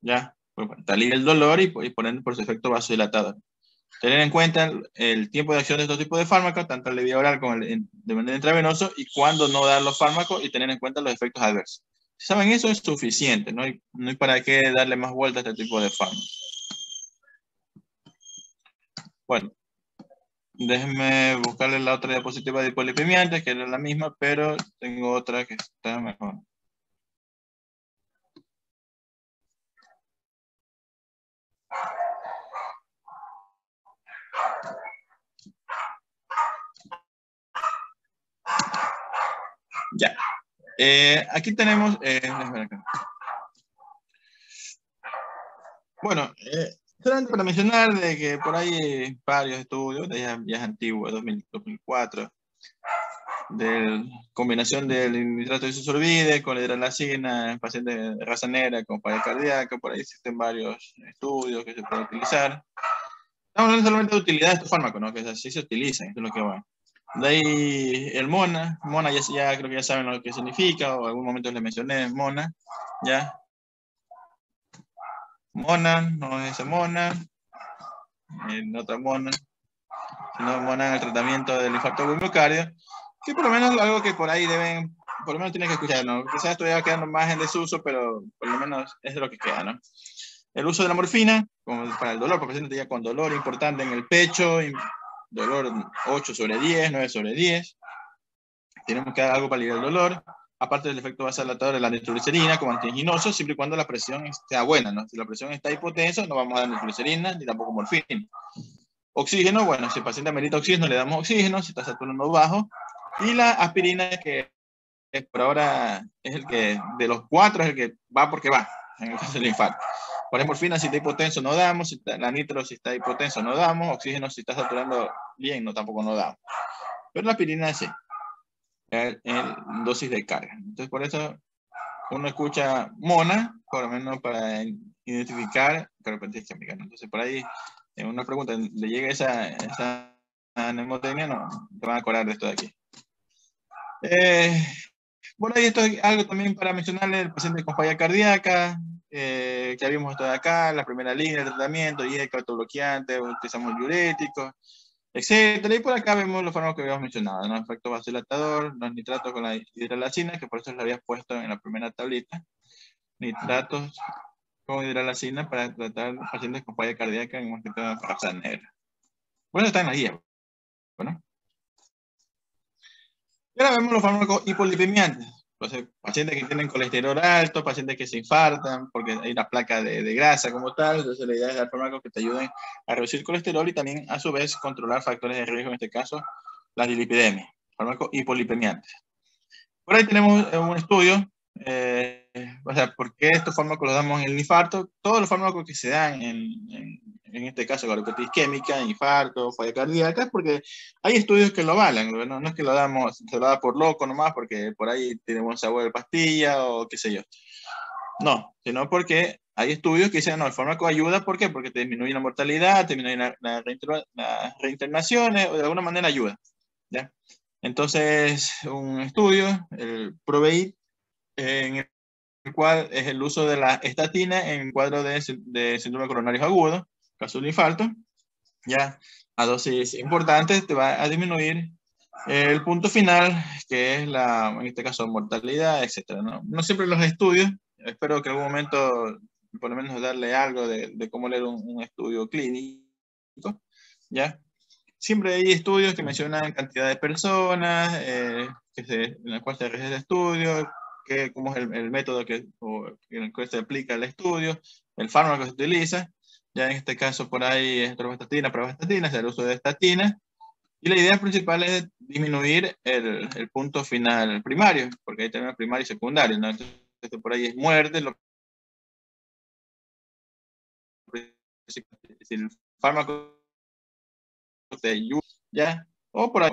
¿Ya? Te alivia el dolor y por ende por su efecto vasodilatador. Tener en cuenta el tiempo de acción de estos tipos de fármacos, tanto el de vía oral como el de manera intravenoso, y cuándo no dar los fármacos y tener en cuenta los efectos adversos. Si saben eso es suficiente, no hay para qué darle más vueltas a este tipo de fármacos. Bueno, déjenme buscarle la otra diapositiva de hipolipemiantes, que era la misma, pero tengo otra que está mejor. Ya. Aquí tenemos... bueno, solamente para mencionar de que por ahí varios estudios, ya es antiguo, 2004, de combinación del nitrato de susolvide con la hidralacina en pacientes de raza negra con falla cardíaca. Por ahí existen varios estudios que se pueden utilizar. Estamos hablando solamente de utilidad de estos fármacos, ¿no? Que así se utilizan, eso es lo que va. De ahí el MONA ya creo que ya saben lo que significa, o en algún momento les mencioné MONA, ¿ya? MONA, no es ese MONA, en otra MONA, sino MONA en el tratamiento del infarto del miocardio, que por lo menos algo que por ahí deben, por lo menos tienen que escuchar, ¿no? Quizás esto ya quedando más en desuso, pero por lo menos es de lo que queda, ¿no? El uso de la morfina para el dolor, porque paciente ya con dolor importante en el pecho, dolor 8/10, 9/10. Tenemos que dar algo para aliviar el dolor. Aparte del efecto vasodilatador de la nitroglicerina como antianginoso, siempre y cuando la presión esté buena, ¿no? Si la presión está hipotensa, no vamos a dar nitroglicerina ni tampoco morfina. Oxígeno, bueno, si el paciente amerita oxígeno, le damos oxígeno, si está saturando bajo. Y la aspirina, que por ahora es el que, de los cuatro, es el que va porque va, en el caso del infarto. Por ejemplo, morfina, si está hipotenso, no damos. La nitro, si está hipotenso, no damos. Oxígeno, si está saturando bien, tampoco no damos. Pero la aspirina sí, en dosis de carga. Entonces, por eso uno escucha MONA, por lo menos para identificar cardiopatía isquémica. Entonces, por ahí, en una pregunta, le llega esa mnemotecnia, no te van a acordar de esto de aquí. Bueno, ahí esto es algo también para mencionarle el paciente con falla cardíaca, que ya vimos esto de acá, la primera línea de tratamiento, y el autobloqueante, utilizamos diuréticos, etcétera. Y por acá vemos los fármacos que habíamos mencionado, ¿no? Efecto vasodilatador, los nitratos con la hidralacina, que por eso lo había puesto en la primera tablita. Nitratos con hidralacina para tratar pacientes con falla cardíaca en más que todo raza negra. Bueno, está en la guía, ¿no? Y ahora vemos los fármacos hipolipemiantes. Entonces, pacientes que tienen colesterol alto, pacientes que se infartan porque hay una placa de grasa como tal. Entonces, la idea es dar fármacos que te ayuden a reducir el colesterol y también, a su vez, controlar factores de riesgo, en este caso, la dislipidemia. Fármacos hipolipemiantes. Por ahí tenemos un estudio o sea, ¿por qué estos fármacos los damos en el infarto? Todos los fármacos que se dan en este caso, cardiopatia isquémica, infarto, falla cardíaca, porque hay estudios que lo avalan, no es que lo damos, se lo da por loco nomás, porque por ahí tiene buen sabor de pastilla o qué sé yo. No, sino porque hay estudios que dicen, no, el fármaco ayuda, ¿por qué? Porque te disminuye la mortalidad, te disminuye las reinternaciones, o de alguna manera ayuda, ¿ya? Entonces, un estudio, el PROVEIT, en el cual es el uso de la estatina en cuadro de síndrome coronario agudo, caso de infarto, ya a dosis importantes te va a disminuir el punto final, que es en este caso, mortalidad, etc. No siempre los estudios, espero que en algún momento, por lo menos darle algo de cómo leer un estudio clínico, ¿ya? Siempre hay estudios que mencionan cantidad de personas, en la cual se realiza el estudio, cómo es el método en el cual se aplica el estudio, el fármaco que se utiliza. Ya en este caso por ahí es atorvastatina, pravastatina, es el uso de estatina. Y la idea principal es disminuir el punto final primario, porque ahí tenemos primario y secundario, ¿no? Entonces por ahí es muerte, si el fármaco te ayuda, ¿ya? O por ahí,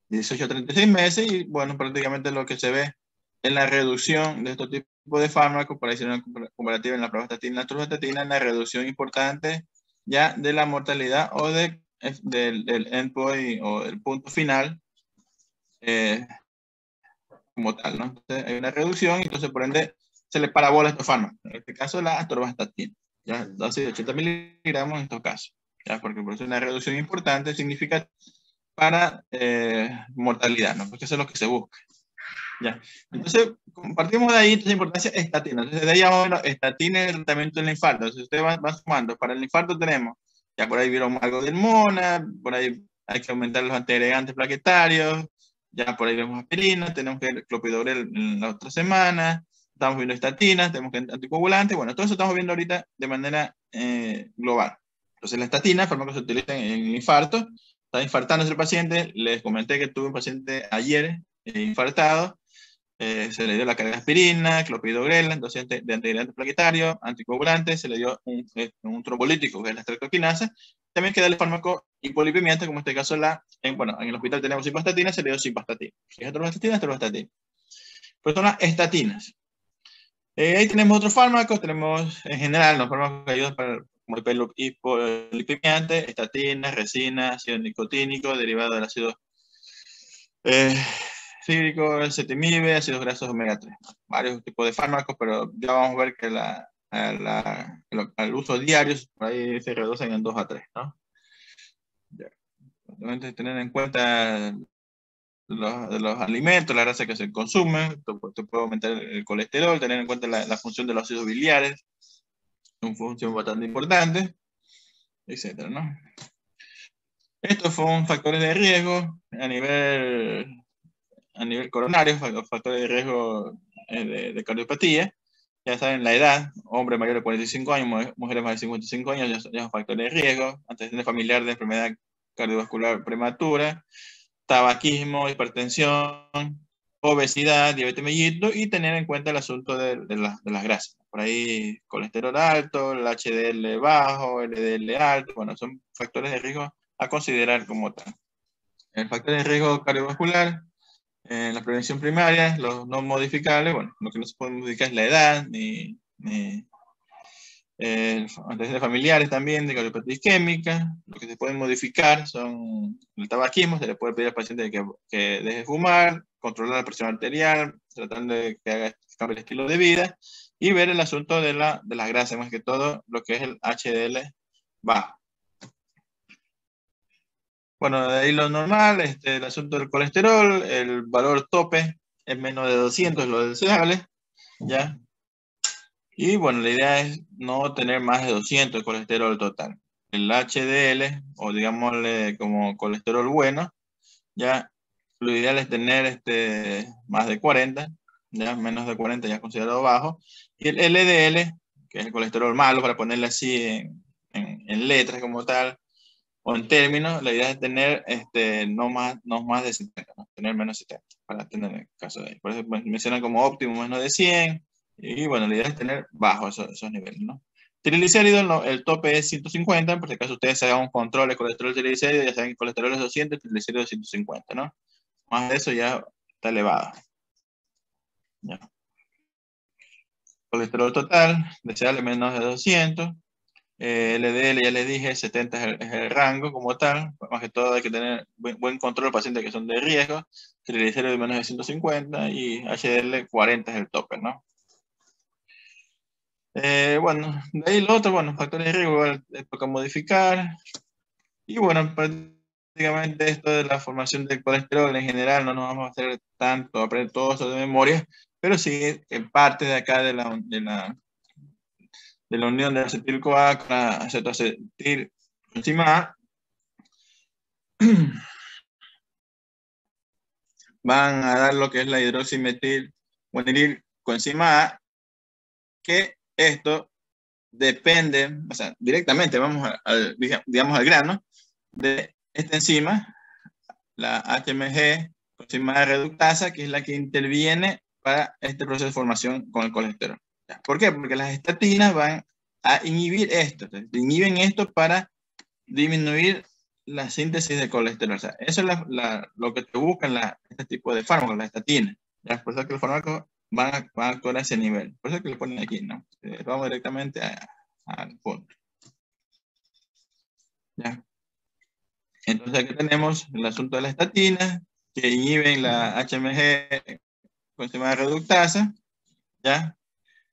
18 a 36 meses, y bueno, prácticamente lo que se ve en la reducción de estos tipos de fármacos, para hacer una comparativa en la pravastatina y la atorvastatina, en la reducción importante ya de la mortalidad o del endpoint o el punto final como tal, ¿no? Entonces hay una reducción y entonces por ende se le parabola estos fármacos. En este caso la atorvastatina, ya dosis de 80 miligramos en estos casos, ya porque por eso es una reducción importante, significa para mortalidad, ¿no? Porque eso es lo que se busca. Ya. Entonces, partimos de ahí, entonces, importancia estatina. Entonces, de ahí vamos a ver estatina en el tratamiento del infarto. Entonces, ustedes van sumando. Para el infarto tenemos, ya por ahí vieron algo del MONA, por ahí hay que aumentar los antiagregantes plaquetarios, ya por ahí vemos aspirina, tenemos que clopidogrel en la otra semana, estamos viendo estatinas, tenemos que anticoagulantes, bueno, todo eso estamos viendo ahorita de manera global. Entonces, la estatina, el fármaco que se utiliza en el infarto, está infartándose el paciente, les comenté que tuve un paciente ayer infartado, se le dio la carga de aspirina, clopidogrel, dosis de antiagregante plaquetario, anticoagulante, se le dio un trombolítico, que es la estreptoquinasa. También queda el fármaco hipolipimiante, como en este caso en el hospital tenemos simvastatina, se le dio simvastatina. Si es atorvastatina. Pues son las estatinas. Ahí tenemos otros fármacos, tenemos en general los fármacos que ayudan como el hipolipimiante, estatinas, resina, ácido nicotínico, derivado del ácido cítrico, el cetimibe, ácidos grasos omega 3. Varios tipos de fármacos, pero ya vamos a ver que al uso diario por ahí se reducen en 2 a 3, ¿no? Entonces, tener en cuenta los alimentos, la grasa que se consume, te puede aumentar el colesterol, tener en cuenta la función de los ácidos biliares, una función bastante importante, etcétera, ¿no? Estos son factores de riesgo a nivel coronario, factores de riesgo de cardiopatía. Ya saben, la edad, hombre mayor de 45 años, mujeres más de 55 años, ya son factores de riesgo, antecedente familiar de enfermedad cardiovascular prematura, tabaquismo, hipertensión, obesidad, diabetes mellitus, y tener en cuenta el asunto de las grasas. Por ahí, colesterol alto, el HDL bajo, LDL alto, bueno, son factores de riesgo a considerar como tal. El factor de riesgo cardiovascular, la prevención primaria, los no modificables, bueno, lo que no se puede modificar es la edad, ni antecedentes familiares también de cardiopatía isquémica. Lo que se pueden modificar son el tabaquismo, se le puede pedir al paciente que deje de fumar, controlar la presión arterial, tratando de que haga cambio de estilo de vida, y ver el asunto de las grasas, más que todo lo que es el HDL bajo. Bueno, de ahí lo normal, el asunto del colesterol, el valor tope es menos de 200, es lo deseable, ¿ya? Y bueno, la idea es no tener más de 200 de colesterol total. El HDL, o digámosle como colesterol bueno, ya lo ideal es tener más de 40, ya menos de 40 ya es considerado bajo. Y el LDL, que es el colesterol malo, para ponerle así en letras como tal, o en términos, la idea es tener no más de 70, ¿no? Tener menos de 70. para tener el caso de ahí. Por eso mencionan como óptimo menos de 100, y bueno, la idea es tener bajo esos niveles, ¿no? Triglicéridos, el tope es 150, por si acaso ustedes hagan un control de colesterol triglicéridos, ya saben que colesterol es 200, triglicéridos 150, ¿no? Más de eso ya está elevado. Ya. Colesterol total, deseable menos de 200. LDL, ya les dije, 70 es el rango como tal. Más que todo hay que tener buen control de pacientes que son de riesgo. Triglicéridos de menos de 150 y HDL 40 es el tope, ¿no? Bueno, de ahí lo otro, bueno, factores de riesgo igual toca modificar. Y bueno, prácticamente esto de la formación del colesterol en general no nos vamos a hacer tanto, aprender todo eso de memoria, pero sí en parte de acá de la unión de acetil-CoA con la acetoacetilcoenzima A, van a dar lo que es la hidroximetilguanilcoenzima A, que esto depende, o sea, directamente, vamos digamos al grano, de esta enzima, la HMG, coenzima A reductasa, que es la que interviene para este proceso de formación con el colesterol. ¿Por qué? Porque las estatinas van a inhibir esto, inhiben esto para disminuir la síntesis de colesterol. O sea, eso es lo que te buscan este tipo de fármacos, las estatinas. ¿Ya? Por eso que los fármacos van a actuar a ese nivel. Por eso que lo ponen aquí, ¿no? Vamos directamente al punto. ¿Ya? Entonces aquí tenemos el asunto de las estatinas, que inhiben la HMG coenzima reductasa, ¿ya?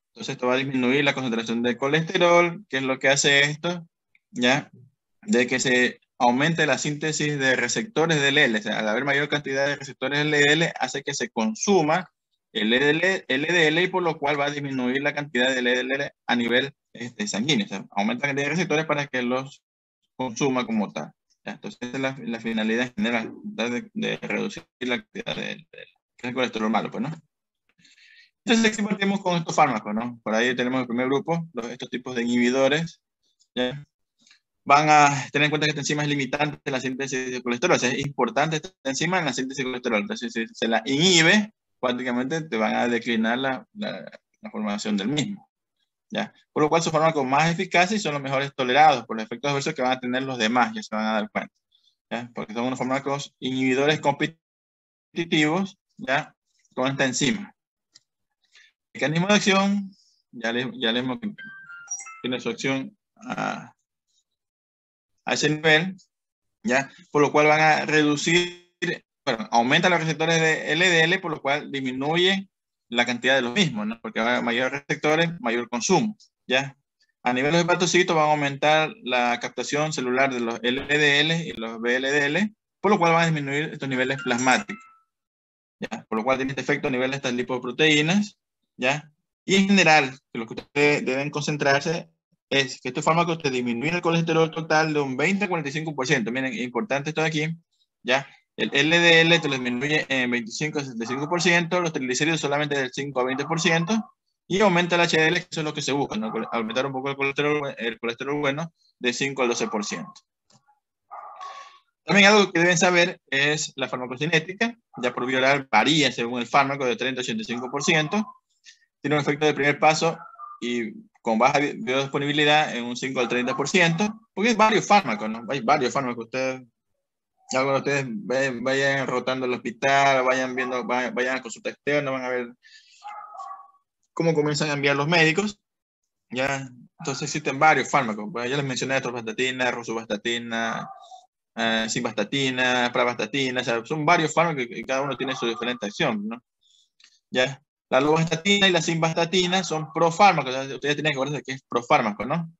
Entonces esto va a disminuir la concentración de colesterol. ¿Qué es lo que hace esto? ¿Ya? De que se aumente la síntesis de receptores de LDL. O sea, al haber mayor cantidad de receptores de LDL, hace que se consuma el LDL y por lo cual va a disminuir la cantidad de LDL a nivel sanguíneo. O sea, aumenta la cantidad de receptores para que los consuma como tal. ¿Ya? Entonces, esa es la finalidad general, de reducir la cantidad que es el colesterol malo, pues, ¿no? Entonces, aquí partimos con estos fármacos, ¿no? Por ahí tenemos el primer grupo, estos tipos de inhibidores, ¿ya? Van a tener en cuenta que esta enzima es limitante de la síntesis de colesterol. O sea, es importante esta enzima en la síntesis de colesterol. Entonces, si se la inhibe, prácticamente te van a declinar la formación del mismo. ¿Ya? Por lo cual son fármacos más eficaces y son los mejores tolerados por los efectos adversos que van a tener los demás, ya se van a dar cuenta. ¿Ya? Porque son unos fármacos inhibidores competitivos, ¿ya? Con esta enzima. Mecanismo de acción, ya leemos que tiene su acción a ese nivel, ¿ya? Por lo cual van a reducir, bueno, aumentan los receptores de LDL, por lo cual disminuye la cantidad de los mismos, ¿no? Porque va a mayores receptores, mayor consumo, ¿ya? A nivel de los hepatocitos van a aumentar la captación celular de los LDL y los VLDL, por lo cual van a disminuir estos niveles plasmáticos, ¿ya? Por lo cual tiene este efecto a nivel de estas lipoproteínas, ¿ya? Y en general, lo que ustedes deben concentrarse es que estos fármacos te disminuyen el colesterol total de un 20 a 45%. Miren, importante esto de aquí, ¿ya? El LDL te lo disminuye en 25 a 75%, los triglicéridos solamente del 5 a 20%, y aumenta el HDL, que eso es lo que se busca, ¿no? Aumentar un poco el colesterol bueno de 5 al 12%. También algo que deben saber es la farmacocinética, ya por vía oral varía según el fármaco de 30 a 85%, tiene un efecto de primer paso y con baja biodisponibilidad en un 5 al 30%, porque hay varios fármacos, ¿no? Hay varios fármacos. Ustedes vayan rotando el hospital, vayan a consulta externa, van a ver cómo comienzan a enviar los médicos, ¿ya? Entonces existen varios fármacos. Bueno, ya les mencioné atorvastatina, rosuvastatina, simvastatina, pravastatina, o sea, son varios fármacos y cada uno tiene su diferente acción, ¿no? ¿Ya? La lovastatina y la simvastatina son profármacos. O sea, ustedes tienen que acordarse que es profármaco, ¿no?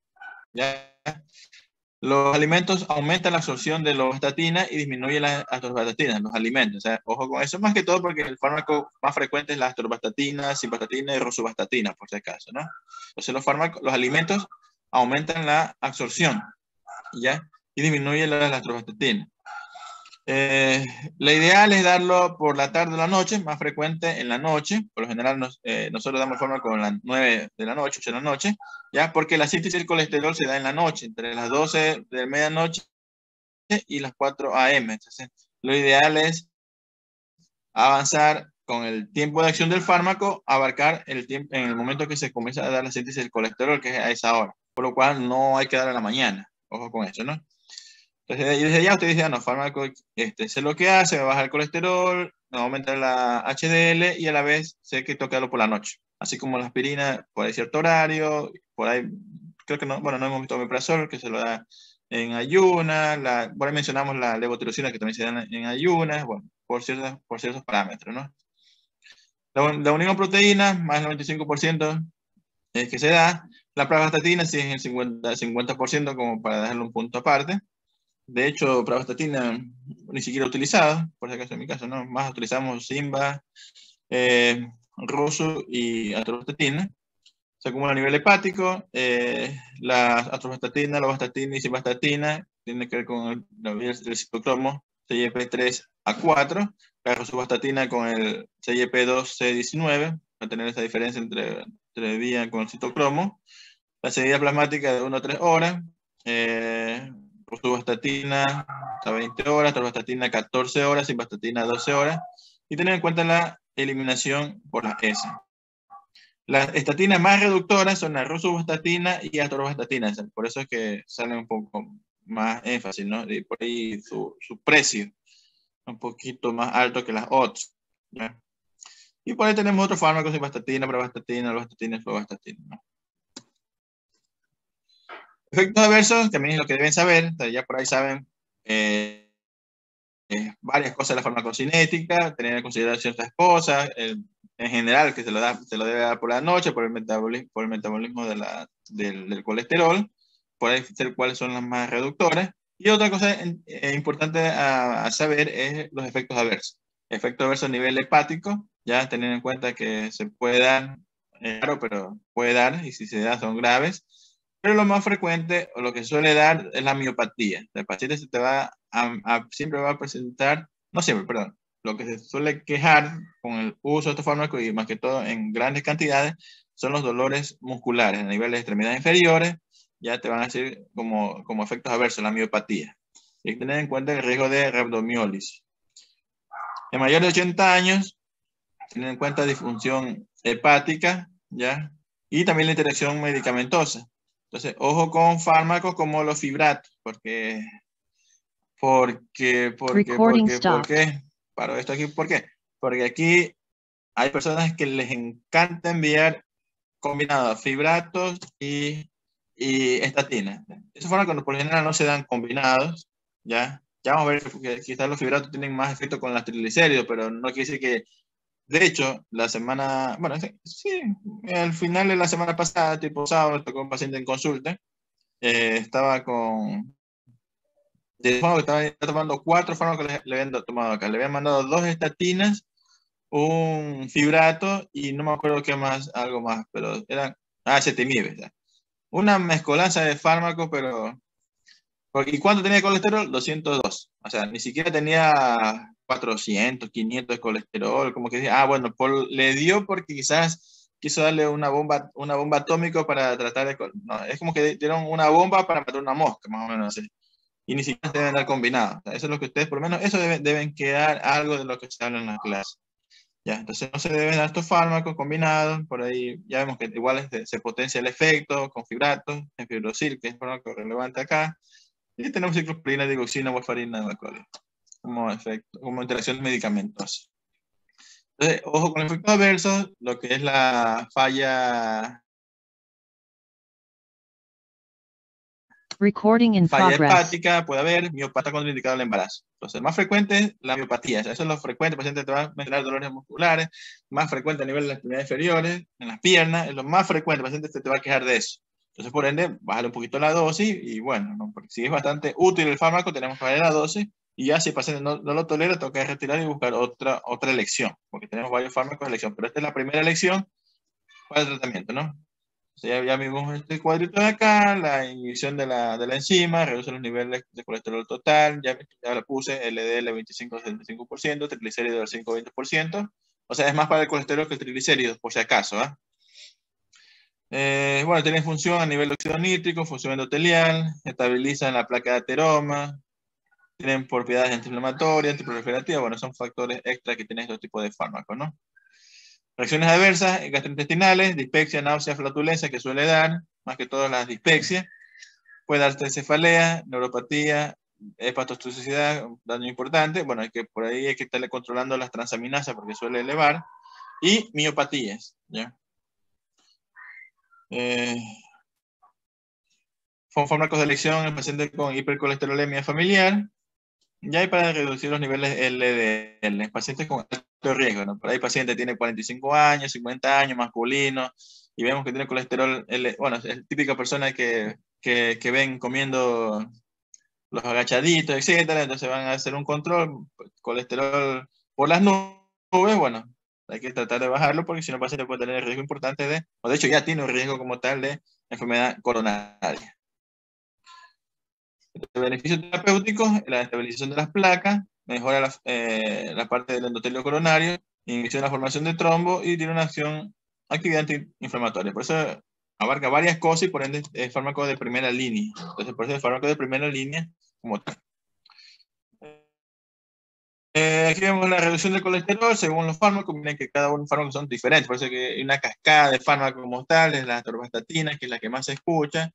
¿Ya? Los alimentos aumentan la absorción de lovastatina y disminuyen las atorvastatina, los alimentos. O sea, ojo con eso, más que todo porque el fármaco más frecuente es la atorvastatina, simvastatina y rosuvastatina, por si acaso, ¿no? Entonces los alimentos aumentan la absorción, ¿ya? Y disminuyen la atorvastatina. La ideal es darlo por la tarde o la noche, más frecuente en la noche. Por lo general nosotros damos fármaco a las 9 de la noche, 8 de la noche, ¿ya? Porque la síntesis del colesterol se da en la noche, entre las 12 de medianoche y las 4 a.m. Entonces, lo ideal es avanzar con el tiempo de acción del fármaco, abarcar el tiempo en el momento que se comienza a dar la síntesis del colesterol, que es a esa hora. Por lo cual no hay que dar a la mañana. Ojo con eso, ¿no? Entonces, desde ya usted dice, no, fármaco, sé lo que hace, me baja el colesterol, me aumenta la HDL y a la vez sé que tengo que darlo por la noche. Así como la aspirina, por ahí cierto horario, por ahí, creo que no, bueno, no hemos visto omeprazol, que se lo da en ayunas, por ahí mencionamos la levotirosina, que también se da en ayunas, bueno, por ciertos parámetros, ¿no? La unión proteína, más del 95% es que se da. La pravastatina sí es el 50% como para dejarlo un punto aparte. De hecho, pravastatina ni siquiera utilizada, por si acaso en mi caso, ¿no? Más utilizamos Simba, Rosu y atorvastatina. Se acumula a nivel hepático. La atorvastatina, la vastatina y simvastatina tienen que ver con el citocromo CYP3A4. La rosuvastatina con el CYP2C19, para tener esa diferencia entre vía con el citocromo. La salida plasmática de 1 a 3 horas. Rosuvastatina a 20 horas, atorvastatina 14 horas, simvastatina 12 horas. Y tener en cuenta la eliminación por las S. Las estatinas más reductoras son la rosuvastatina y atorvastatina. Por eso es que sale un poco más énfasis, ¿no? Y por ahí su precio un poquito más alto que las otras, ¿ya? Y por ahí tenemos otros fármacos, simvastatina, pravastatina, rovastatina y fluvastatina, ¿no? Efectos adversos, también es lo que deben saber. Ya por ahí saben varias cosas de la farmacocinética, tener en consideración ciertas cosas, en general que se lo debe dar por la noche, por el metabolismo del colesterol, por ahí ser cuáles son las más reductoras. Y otra cosa importante a saber es los efectos adversos. Efectos adversos a nivel hepático, ya tener en cuenta que se puede dar, claro, pero puede dar, y si se da son graves. Pero lo más frecuente, o lo que suele dar, es la miopatía. El paciente se te va siempre va a presentar, no siempre, perdón, lo que se suele quejar con el uso de estos fármacos, y más que todo en grandes cantidades, son los dolores musculares a nivel de extremidades inferiores. Ya te van a decir como efectos adversos, la miopatía. Hay que tener en cuenta el riesgo de rhabdomiólisis. En mayores de 80 años, tener en cuenta disfunción hepática, ¿ya? Y también la interacción medicamentosa. Entonces, ojo con fármacos como los fibratos, ¿por qué? Paro esto aquí, ¿por qué? Porque aquí hay personas que les encanta enviar combinados fibratos y estatinas. Esos fármacos por lo general no se dan combinados, ¿ya? Ya vamos a ver que quizás los fibratos tienen más efecto con las triglicéridos, pero no quiere decir que, de hecho, sí, al final de la semana pasada, tipo sábado, tocó un paciente en consulta, estaba con, de fármaco, estaba tomando 4 fármacos que le habían tomado acá, le habían mandado 2 estatinas, un fibrato y no me acuerdo qué más, algo más, pero eran, ezetimibe, ¿ya? Una mezcolanza de fármacos, pero, ¿y cuánto tenía de colesterol? 202, o sea, ni siquiera tenía 400, 500 de colesterol, como que decía, bueno, le dio porque quizás quiso darle una bomba atómica para tratar de, no, es como que dieron una bomba para matar una mosca, más o menos así. Y ni siquiera deben dar combinados. O sea, eso es lo que ustedes, por lo menos, eso deben quedar algo de lo que se habla en la clase. Ya, entonces no se deben dar estos fármacos combinados, por ahí ya vemos que igual se potencia el efecto con fibratos, en fibrosil, que es fármaco relevante acá, y tenemos ciclosporina, digoxina, warfarina, vacolia, como interacción medicamentosa. Entonces, ojo con el efecto adverso, lo que es la falla hepática, puede haber miopatía contraindicada al embarazo. Entonces, más frecuente es la miopatía. Eso es lo frecuente. El paciente te va a mencionar dolores musculares, más frecuente a nivel de las extremidades inferiores, en las piernas, es lo más frecuente. El paciente te va a quejar de eso. Entonces, por ende, bájale un poquito la dosis y bueno, ¿no? Porque si es bastante útil el fármaco, tenemos que bajar la dosis y ya si el paciente no lo tolera, toca retirar y buscar otra elección, porque tenemos varios fármacos de elección. Pero esta es la primera elección para el tratamiento, ¿no? Ya vimos este cuadrito de acá, la inhibición de la enzima, reduce los niveles de colesterol total, ya lo puse, LDL 25-75%, triglicéridos del 5-20%, o sea, es más para el colesterol que el triglicéridos, por si acaso, ¿ah? Bueno, tiene función a nivel de óxido nítrico, función endotelial, estabiliza en la placa de ateroma, tienen propiedades antiinflamatorias, antiproliferativas, bueno, son factores extra que tienen estos tipos de fármacos, ¿no? Reacciones adversas, gastrointestinales, dispepsia, náusea, flatulencia, que suele dar, más que todo las dispepsias. Puede darse cefalea, neuropatía, hepatotoxicidad, daño importante. Bueno, por ahí hay que estarle controlando las transaminasas porque suele elevar. Y miopatías, ¿ya? Fármacos de elección en pacientes con hipercolesterolemia familiar. Ya hay para reducir los niveles LDL en pacientes con alto riesgo, ¿no? Por ahí paciente tiene 45 años, 50 años, masculino, y vemos que tiene colesterol, bueno, es típica persona que ven comiendo los agachaditos, etcétera, entonces van a hacer un control, colesterol por las nubes, bueno, hay que tratar de bajarlo porque si no el paciente puede tener riesgo importante o de hecho ya tiene un riesgo como tal de enfermedad coronaria. Beneficios terapéuticos, la estabilización de las placas, mejora la parte del endotelio coronario, inicia la formación de trombo y tiene una actividad antiinflamatoria. Por eso abarca varias cosas y por ende es fármaco de primera línea. Entonces por eso es fármaco de primera línea como tal. Aquí vemos la reducción del colesterol según los fármacos. Miren que cada uno de los fármacos son diferentes, por eso que hay una cascada de fármacos como tal, es la atorvastatina, que es la que más se escucha,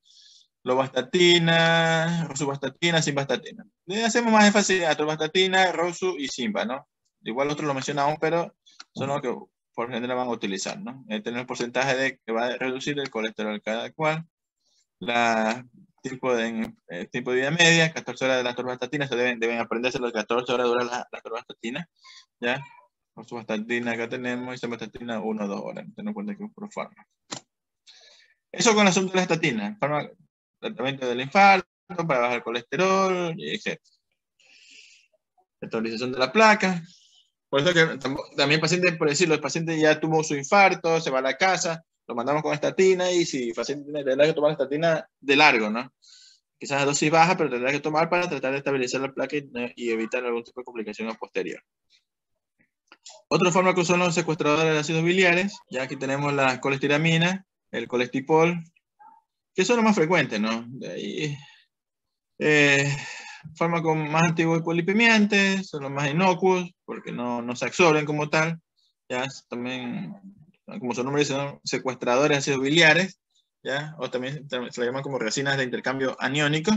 lovastatina, rosuvastatina, simvastatina. Le hacemos más énfasis a atorvastatina, rosu y simba, ¿no? Igual otros lo mencionamos, pero son los que por general van a utilizar, ¿no? Tener el porcentaje de que va a reducir el colesterol cada cual. Tiempo de vida media, 14 horas de la atorvastatina, se deben aprenderse las 14 horas dura la atorvastatina, ¿ya? Rosuvastatina acá tenemos y simvastatina 1 o 2 horas, ten en cuenta que es por fármaco. Eso con el asunto de la estatina, tratamiento del infarto, para bajar el colesterol, etc. Estabilización de la placa. Por eso que también el paciente, por decirlo, el paciente ya tuvo su infarto, se va a la casa, lo mandamos con estatina y si el paciente tendrá que tomar estatina de largo, ¿no? Quizás a dosis baja, pero tendrá que tomar para tratar de estabilizar la placa y evitar algún tipo de complicación posterior. Otros fármacos son los secuestradores de ácidos biliares. Ya aquí tenemos la colestiramina, el colestipol, que son los más frecuentes, ¿no? De ahí, fármacos más antiguos y polipemiantes, son los más inocuos, porque no se absorben como tal. Ya también, como su nombre dice, ¿no? Secuestradores de ácidos biliares, ¿ya? O también se le llaman como resinas de intercambio aniónico,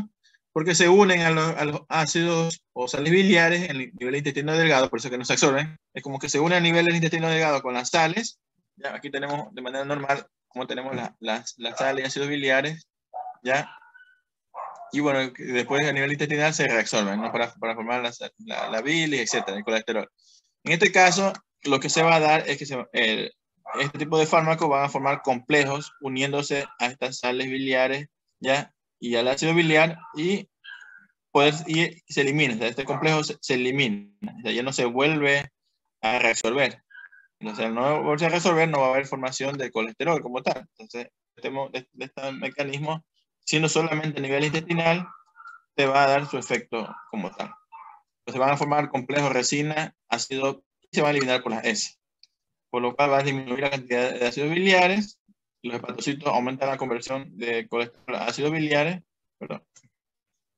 porque se unen a los ácidos o sales biliares en el nivel del intestino delgado, por eso que no se absorben. Es como que se une a nivel del intestino delgado con las sales. ¿Ya? Aquí tenemos de manera normal, como tenemos las sales y ácidos biliares, ¿ya? Y bueno, después a nivel intestinal se reabsorben, ¿no? Para formar la bilis, etcétera, el colesterol. En este caso, lo que se va a dar es que este tipo de fármacos van a formar complejos uniéndose a estas sales biliares, ¿ya? Y al ácido biliar y se elimina, o sea, este complejo se elimina, o sea, ya no se vuelve a reabsorber. Entonces, al no volverse a resolver, no va a haber formación de colesterol como tal. Entonces, este mecanismo, siendo solamente a nivel intestinal, te va a dar su efecto como tal. Entonces, van a formar complejos resina, ácido, y se van a eliminar por las S. Por lo cual va a disminuir la cantidad de ácidos biliares, los hepatocitos aumentan la conversión de colesterol a ácidos biliares, perdón,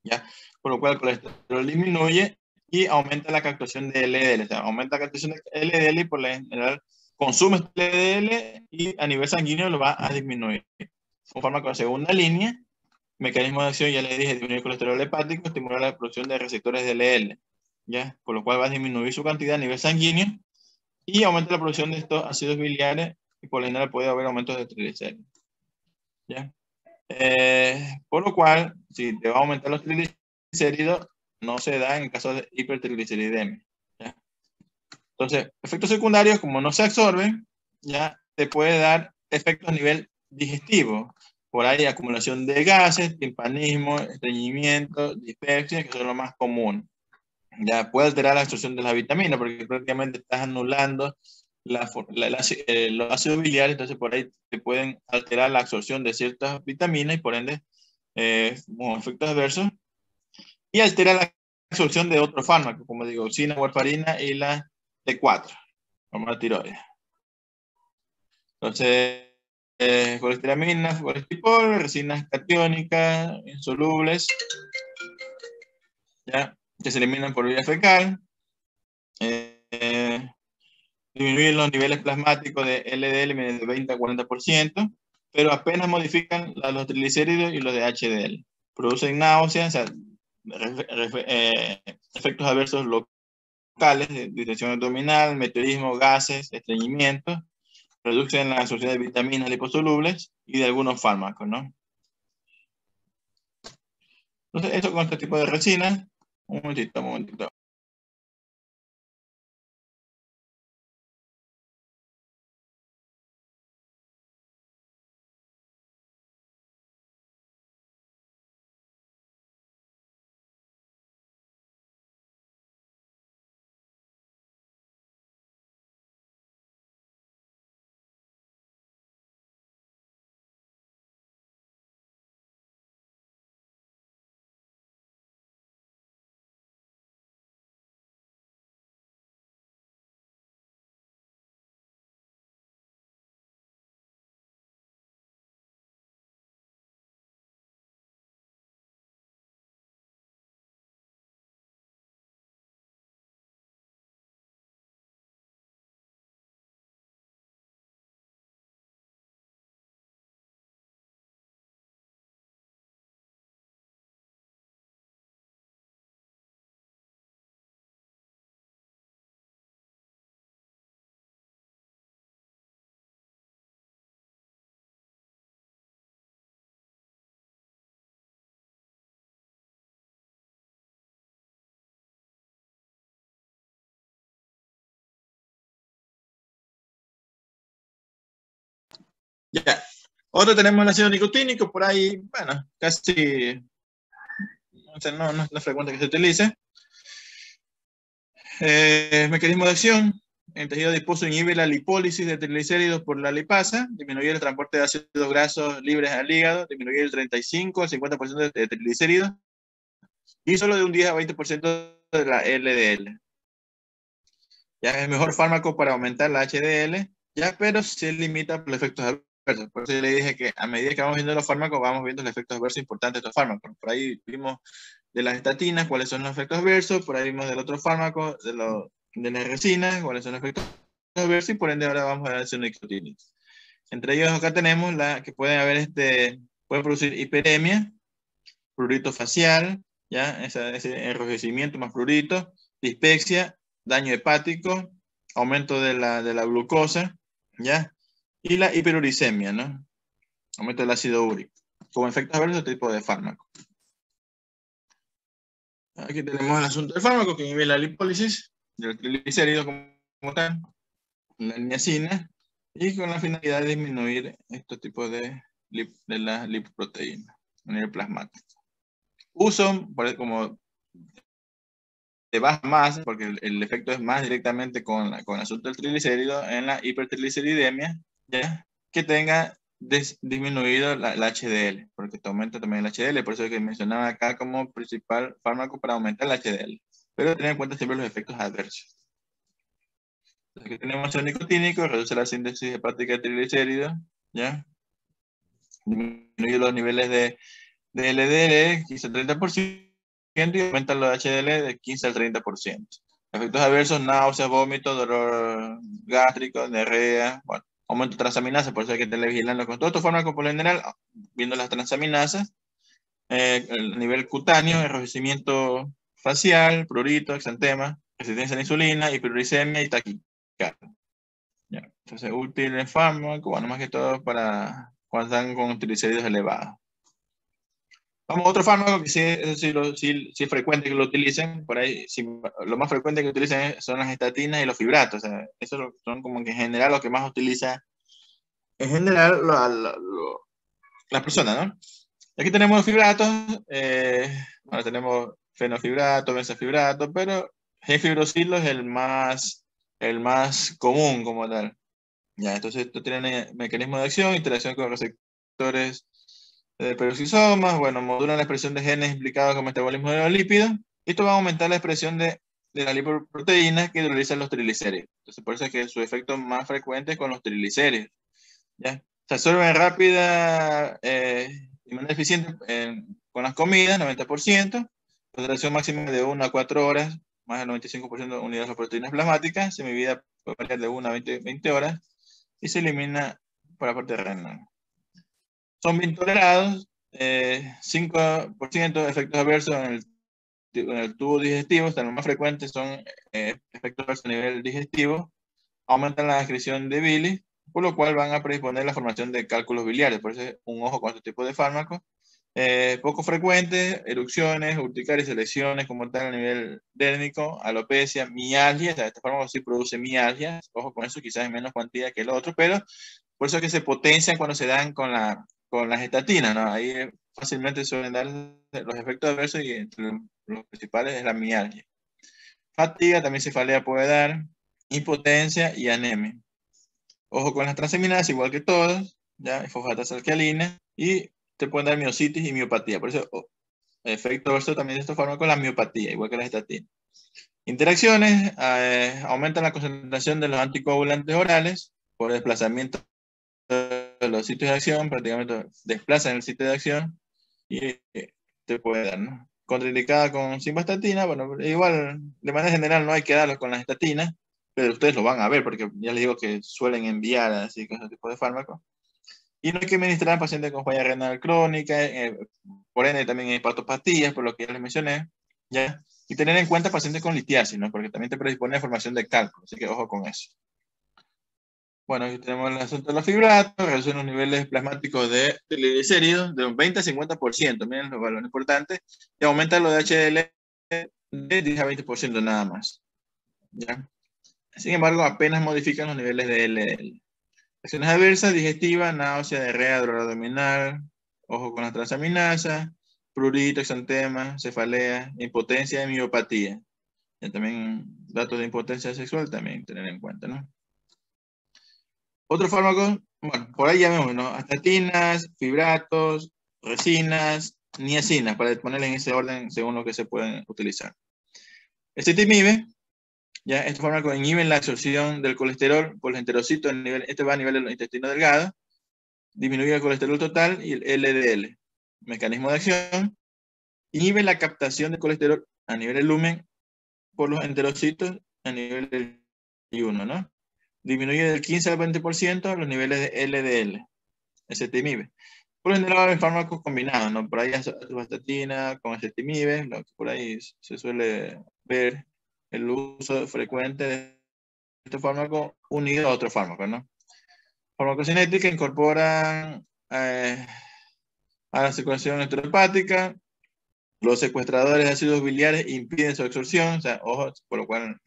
¿ya? Por lo cual el colesterol disminuye y aumenta la captación de LDL, o sea, aumenta la captación de LDL y por lo general consume LDL y a nivel sanguíneo lo va a disminuir. Un fármaco de segunda línea, mecanismo de acción, ya le dije, disminuir el colesterol hepático, estimular la producción de receptores de LDL, ¿ya? Por lo cual va a disminuir su cantidad a nivel sanguíneo y aumenta la producción de estos ácidos biliares y por lo general puede haber aumentos de triglicéridos, ¿ya? Por lo cual, si te va a aumentar los triglicéridos, no se da en el caso de hipertrigliceridemia, ¿ya? Entonces, efectos secundarios, como no se absorben, ya te puede dar efectos a nivel digestivo. Por ahí, acumulación de gases, timpanismo, estreñimiento, dispepsia, que son lo más común. Ya puede alterar la absorción de las vitaminas, porque prácticamente estás anulando los ácidos biliares, entonces por ahí te pueden alterar la absorción de ciertas vitaminas y por ende, como efectos adversos, y altera la absorción de otros fármacos, como digoxina, warfarina y la T4, como la tiroides. Entonces, colestiramina, colestipol, resinas catiónicas, insolubles, ¿ya? que se eliminan por vía fecal, disminuyen los niveles plasmáticos de LDL de 20 a 40%, pero apenas modifican los triglicéridos y los de HDL. Producen náuseas, o sea, efectos adversos locales, distensión abdominal, meteorismo, gases, estreñimiento, reducción en la absorción de vitaminas liposolubles y de algunos fármacos, ¿no? Entonces, eso con este tipo de resina. Un momentito. Ya. Otro tenemos el ácido nicotínico, por ahí, bueno, casi, o sea, no es frecuente que se utilice. Mecanismo de acción. El tejido adiposo inhibe la lipólisis de triglicéridos por la lipasa, disminuye el transporte de ácidos grasos libres al hígado, disminuye el 35 al 50% de triglicéridos y solo de un 10 a 20% de la LDL. Ya es el mejor fármaco para aumentar la HDL, ya, pero se limita por los efectos adversos. Por eso yo le dije que a medida que vamos viendo los fármacos, vamos viendo los efectos adversos importantes de estos fármacos. Por ahí vimos de las estatinas cuáles son los efectos adversos, por ahí vimos del otro fármaco, de las resinas, cuáles son los efectos adversos, y por ende ahora vamos a ver ácido nicotínico. Entre ellos acá tenemos la que pueden haber, puede producir hiperemia, prurito facial, ¿ya? Ese enrojecimiento más prurito, dispepsia, daño hepático, aumento de la glucosa, ¿ya? Y la hiperuricemia, ¿no? Aumento del ácido úrico. Como efectos adversos de este tipo de fármaco. Aquí tenemos el asunto del fármaco que inhibe la lipólisis del triglicérido como tal, la niacina, y con la finalidad de disminuir estos tipos de las lipoproteínas a nivel plasmático. Uso, como te vas más, porque el efecto es más directamente con el asunto del triglicérido en la hipertrigliceridemia, ¿ya? Que tenga disminuido la HDL, porque te aumenta también el HDL, por eso es que mencionaba acá como principal fármaco para aumentar el HDL. Pero tener en cuenta siempre los efectos adversos. Aquí tenemos el nicotínico, reduce la síntesis hepática de triglicéridos, ¿ya? Disminuye los niveles de LDL 15 al 30% y aumenta los HDL de 15 al 30%. Efectos adversos, náuseas, vómitos, dolor gástrico, diarrea, bueno, aumento de transaminasas, por eso hay que tener vigilando con todos estos fármacos por lo general, viendo las transaminasas, el nivel cutáneo, enrojecimiento facial, prurito, exantema, resistencia a la insulina, hiperuricemia y taquicardia. Entonces, útil el fármaco, bueno, más que todo para cuando están con triglicéridos elevados. Vamos a otro fármaco que sí es frecuente que lo utilicen, por ahí lo más frecuente que utilicen son las estatinas y los fibratos, o sea, esos son como que en general lo que más utiliza en general las personas, ¿no? Aquí tenemos los fibratos, bueno, tenemos fenofibrato, benzafibrato, pero G-fibrosilo es el más común como tal. Ya, entonces esto tiene mecanismo de acción, interacción con receptores de peroxisomas, bueno, modulan la expresión de genes implicados con metabolismo de los lípidos. Esto va a aumentar la expresión de la lipoproteína que hidrolizan los triglicéridos. Entonces, por eso es que su efecto más frecuente es con los triglicéridos. ¿Ya? Se absorben rápida y manera eficiente con las comidas, 90%, concentración máxima de 1 a 4 horas, más del 95% de unidades de proteínas plasmáticas, semivida puede variar de 1 a 20 horas, y se elimina por la parte renal. Son bien tolerados, 5% de efectos adversos en el tubo digestivo, los más frecuentes son efectos adversos a nivel digestivo, aumentan la excreción de bilis, por lo cual van a predisponer la formación de cálculos biliares, por eso un ojo con este tipo de fármacos. Poco frecuentes, erupciones, urticarias, lesiones como tal a nivel dérmico, alopecia, mialgia, o sea, este fármaco sí produce mialgia, ojo con eso, quizás en menos cuantía que el otro, pero por eso es que se potencian cuando se dan con las estatinas, ¿no? Ahí fácilmente suelen dar los efectos adversos y entre los principales es la mialgia. Fatiga, también cefalea puede dar, impotencia y anemia. Ojo con las transaminasas, igual que todos, ya, fosfatasa alcalina, y te pueden dar miositis y miopatía. Por eso, efecto adverso también de estos fármacos, la miopatía, igual que las estatinas. Interacciones, aumentan la concentración de los anticoagulantes orales por desplazamiento de los sitios de acción, prácticamente desplazan el sitio de acción y te puede dar, ¿no? Contraindicada con simvastatina, bueno, igual de manera general no hay que darlos con las estatinas, pero ustedes lo van a ver porque ya les digo que suelen enviar así con ese tipo de fármacos. Y no hay que administrar a pacientes con falla renal crónica, por ende también hay hepatopatías, por lo que ya les mencioné, ¿ya? Y tener en cuenta pacientes con litiasis, ¿no? Porque también te predispone a formación de cálculo, así que ojo con eso. Bueno, aquí tenemos el asunto de los fibratos, reducen los niveles plasmáticos de triglicéridos de un 20 a 50%, miren los valores importantes, y aumenta lo de HDL de 10 a 20% nada más. ¿Ya? Sin embargo, apenas modifican los niveles de LDL. Acciones adversas, digestiva, náusea, diarrea, dolor abdominal, ojo con las transaminasas, prurito, exantema, cefalea, impotencia y miopatía. Y también datos de impotencia sexual también tener en cuenta, ¿no? Otros fármacos, bueno, por ahí ya vemos, ¿no? Estatinas, fibratos, resinas, niacinas, para ponerle en ese orden según lo que se pueden utilizar. Ezetimibe, ya estos fármacos inhiben la absorción del colesterol por los enterocitos, este va a nivel del intestino delgado, disminuye el colesterol total y el LDL. Mecanismo de acción, inhibe la captación de colesterol a nivel del lumen por los enterocitos a nivel del I1, ¿no? Disminuye del 15 al 20% los niveles de LDL, ezetimibe. Por lo general hay fármacos combinados, ¿no? Por ahí atorvastatina con ezetimibe, lo que por ahí se suele ver el uso frecuente de este fármaco unido a otro fármaco, ¿no? Farmacocinética incorporan a la circulación enterohepática, los secuestradores de ácidos biliares impiden su absorción, o sea, ojo, por lo cual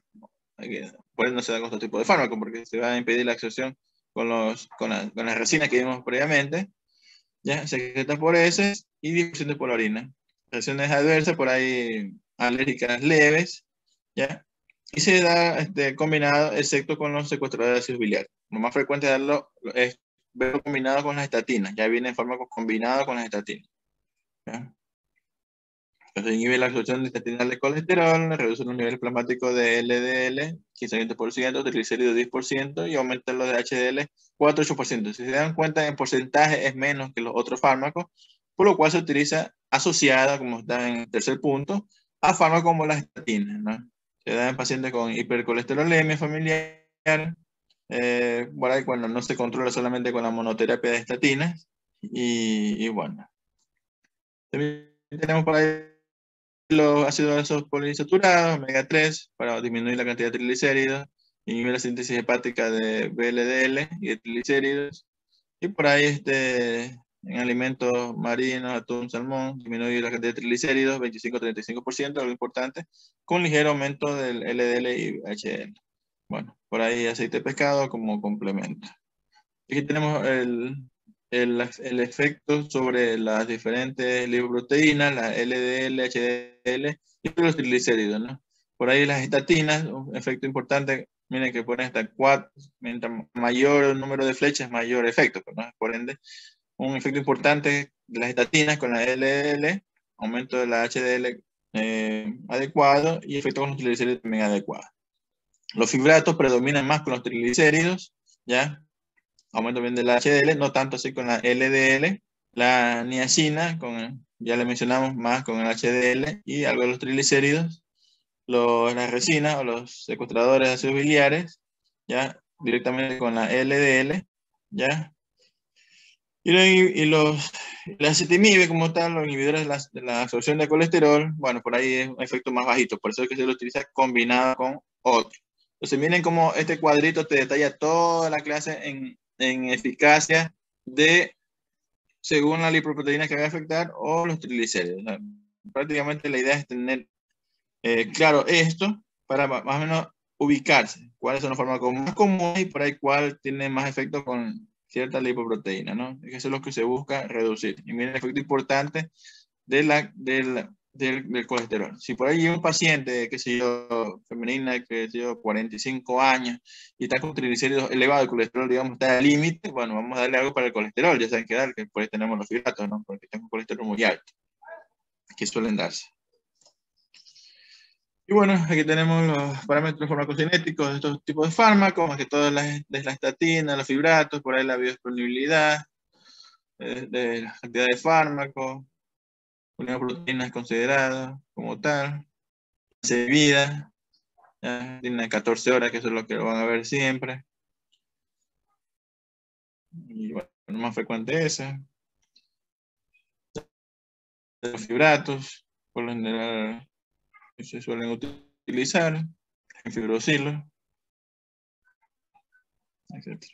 por eso no se da con este tipo de fármaco, porque se va a impedir la absorción con las resinas que vimos previamente, ¿ya? Secretas por heces y difusión por la orina. Reacciones adversas, por ahí alérgicas leves, ¿ya? Y se da combinado, excepto con los secuestradores de ácidos biliares. Lo más frecuente es verlo combinado con las estatinas. Ya vienen fármacos combinados con las estatinas, ¿ya? Entonces inhibe la absorción intestinal de colesterol, reduce los niveles plasmáticos de LDL 15-20%, triglicéridos 10% y aumenta los de HDL 4-8%. Si se dan cuenta, en porcentaje es menos que los otros fármacos, por lo cual se utiliza asociada, como está en el tercer punto, a fármacos como las estatinas, ¿no? Se da en pacientes con hipercolesterolemia familiar, por ahí cuando no se controla solamente con la monoterapia de estatinas, y bueno. También tenemos por ahí los ácidos grasos poliinsaturados, omega 3, para disminuir la cantidad de triglicéridos, inhibir la síntesis hepática de VLDL y de triglicéridos, y por ahí en alimentos marinos, atún, salmón, disminuir la cantidad de triglicéridos, 25-35%, algo importante, con ligero aumento del LDL y HDL. Bueno, por ahí aceite de pescado como complemento. Aquí tenemos el efecto sobre las diferentes lipoproteínas, la LDL, HDL y los triglicéridos, ¿no? Por ahí las estatinas, un efecto importante, miren que ponen hasta 4, mientras mayor el número de flechas, mayor efecto, ¿no? Por ende, un efecto importante de las estatinas con la LDL, aumento de la HDL adecuado y efecto con los triglicéridos también adecuado. Los fibratos predominan más con los triglicéridos, ¿ya? Aumento bien de la HDL, no tanto así con la LDL. la niacina, ya le mencionamos más con el HDL, y algo de los triglicéridos, las resinas o los secuestradores de ácidos biliares, ya directamente con la LDL, ya. Y la acetimib como tal, los inhibidores de la absorción de colesterol, bueno, por ahí es un efecto más bajito, por eso es que se lo utiliza combinado con otro. Entonces miren cómo este cuadrito te detalla toda la clase en eficacia según la lipoproteína que va a afectar o los triglicéridos. O sea, prácticamente la idea es tener claro esto para más o menos ubicarse. ¿Cuáles son los fármacos más comunes y por ahí cuál tiene más efecto con cierta lipoproteína, ¿no? Eso es lo que se busca reducir. Y miren el efecto importante del colesterol. Si por ahí hay un paciente, qué sé yo, femenina, qué sé yo, 45 años, y está con triglicéridos elevados, el colesterol, digamos, está al límite, bueno, vamos a darle algo para el colesterol, ya saben qué dar, que por ahí tenemos los fibratos, ¿no? Porque tengo colesterol muy alto, que suelen darse. Y bueno, aquí tenemos los parámetros farmacocinéticos de estos tipos de fármacos, más que todo la estatina, los fibratos, por ahí la biodisponibilidad, de la cantidad de fármacos, unidad de proteínas consideradas como tal, de vida, tiene 14 horas, que eso es lo que lo van a ver siempre. Y bueno, lo más frecuente es ese. Los fibratos, por lo general, se suelen utilizar, en fibrosilos, etc.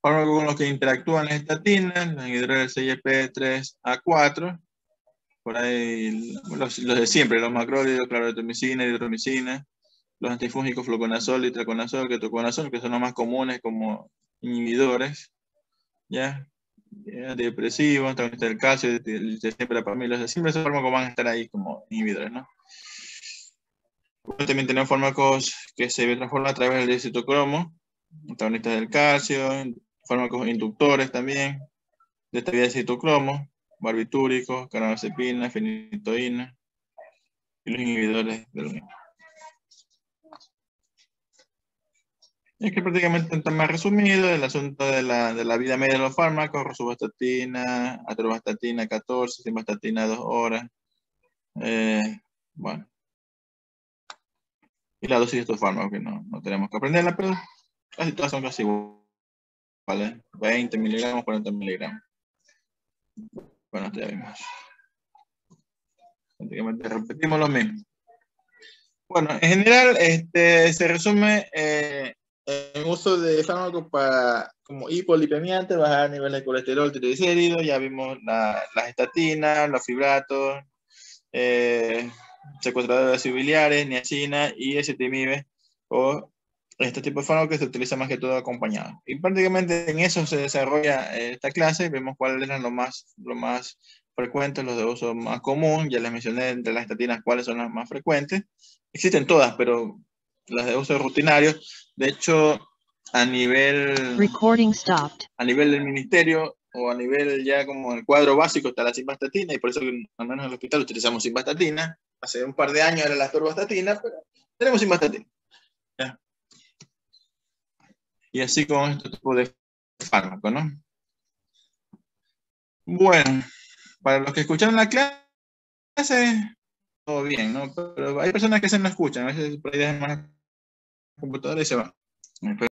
Fármacos con los que interactúan las estatinas, los inhibidores del CYP3A4, por ahí los de siempre, los macrólidos, clorotomicina, hidrotomicina, los antifúngicos fluconazol, itraconazol, ketoconazol, que son los más comunes como inhibidores, ¿ya? Antidepresivos, antagonistas del calcio, siempre la familia, siempre esos fármacos van a estar ahí como inhibidores, ¿no? También tenemos fármacos que se transforman a través del citocromo, antagonistas del calcio, fármacos inductores también, de esta vía de citocromo, barbitúricos, carbamazepina, fenitoína y los inhibidores del mismo. Es que prácticamente está más resumido el asunto de la vida media de los fármacos, rosuvastatina, atorvastatina 14, simvastatina 2 horas. Bueno. Y la dosis de estos fármacos que no tenemos que aprenderla, pero casi todas son casi iguales. 20 miligramos, 40 miligramos. Bueno, ya vimos. Prácticamente repetimos lo mismo. Bueno, en general se resume el uso de fármacos como hipolipemiante, bajar niveles de colesterol, triglicéridos, ya vimos las estatinas, los fibratos, secuestradores de ácidos biliares, niacina y acetimib, o este tipo de fármacos que se utiliza más que todo acompañado. Y prácticamente en eso se desarrolla esta clase. Vemos cuáles eran los más frecuentes, los de uso más común. Ya les mencioné entre las estatinas cuáles son las más frecuentes. Existen todas, pero las de uso rutinario. De hecho, a nivel del ministerio o a nivel ya como el cuadro básico está la simvastatina, y por eso que al menos en el hospital utilizamos simvastatina. Hace un par de años era la atorvastatina, pero tenemos simvastatina. ¿Ya? Y así con este tipo de fármaco, ¿no? Bueno, para los que escucharon la clase, todo bien, ¿no? Pero hay personas que se no escuchan, a veces por ahí dejan más computadora y se van.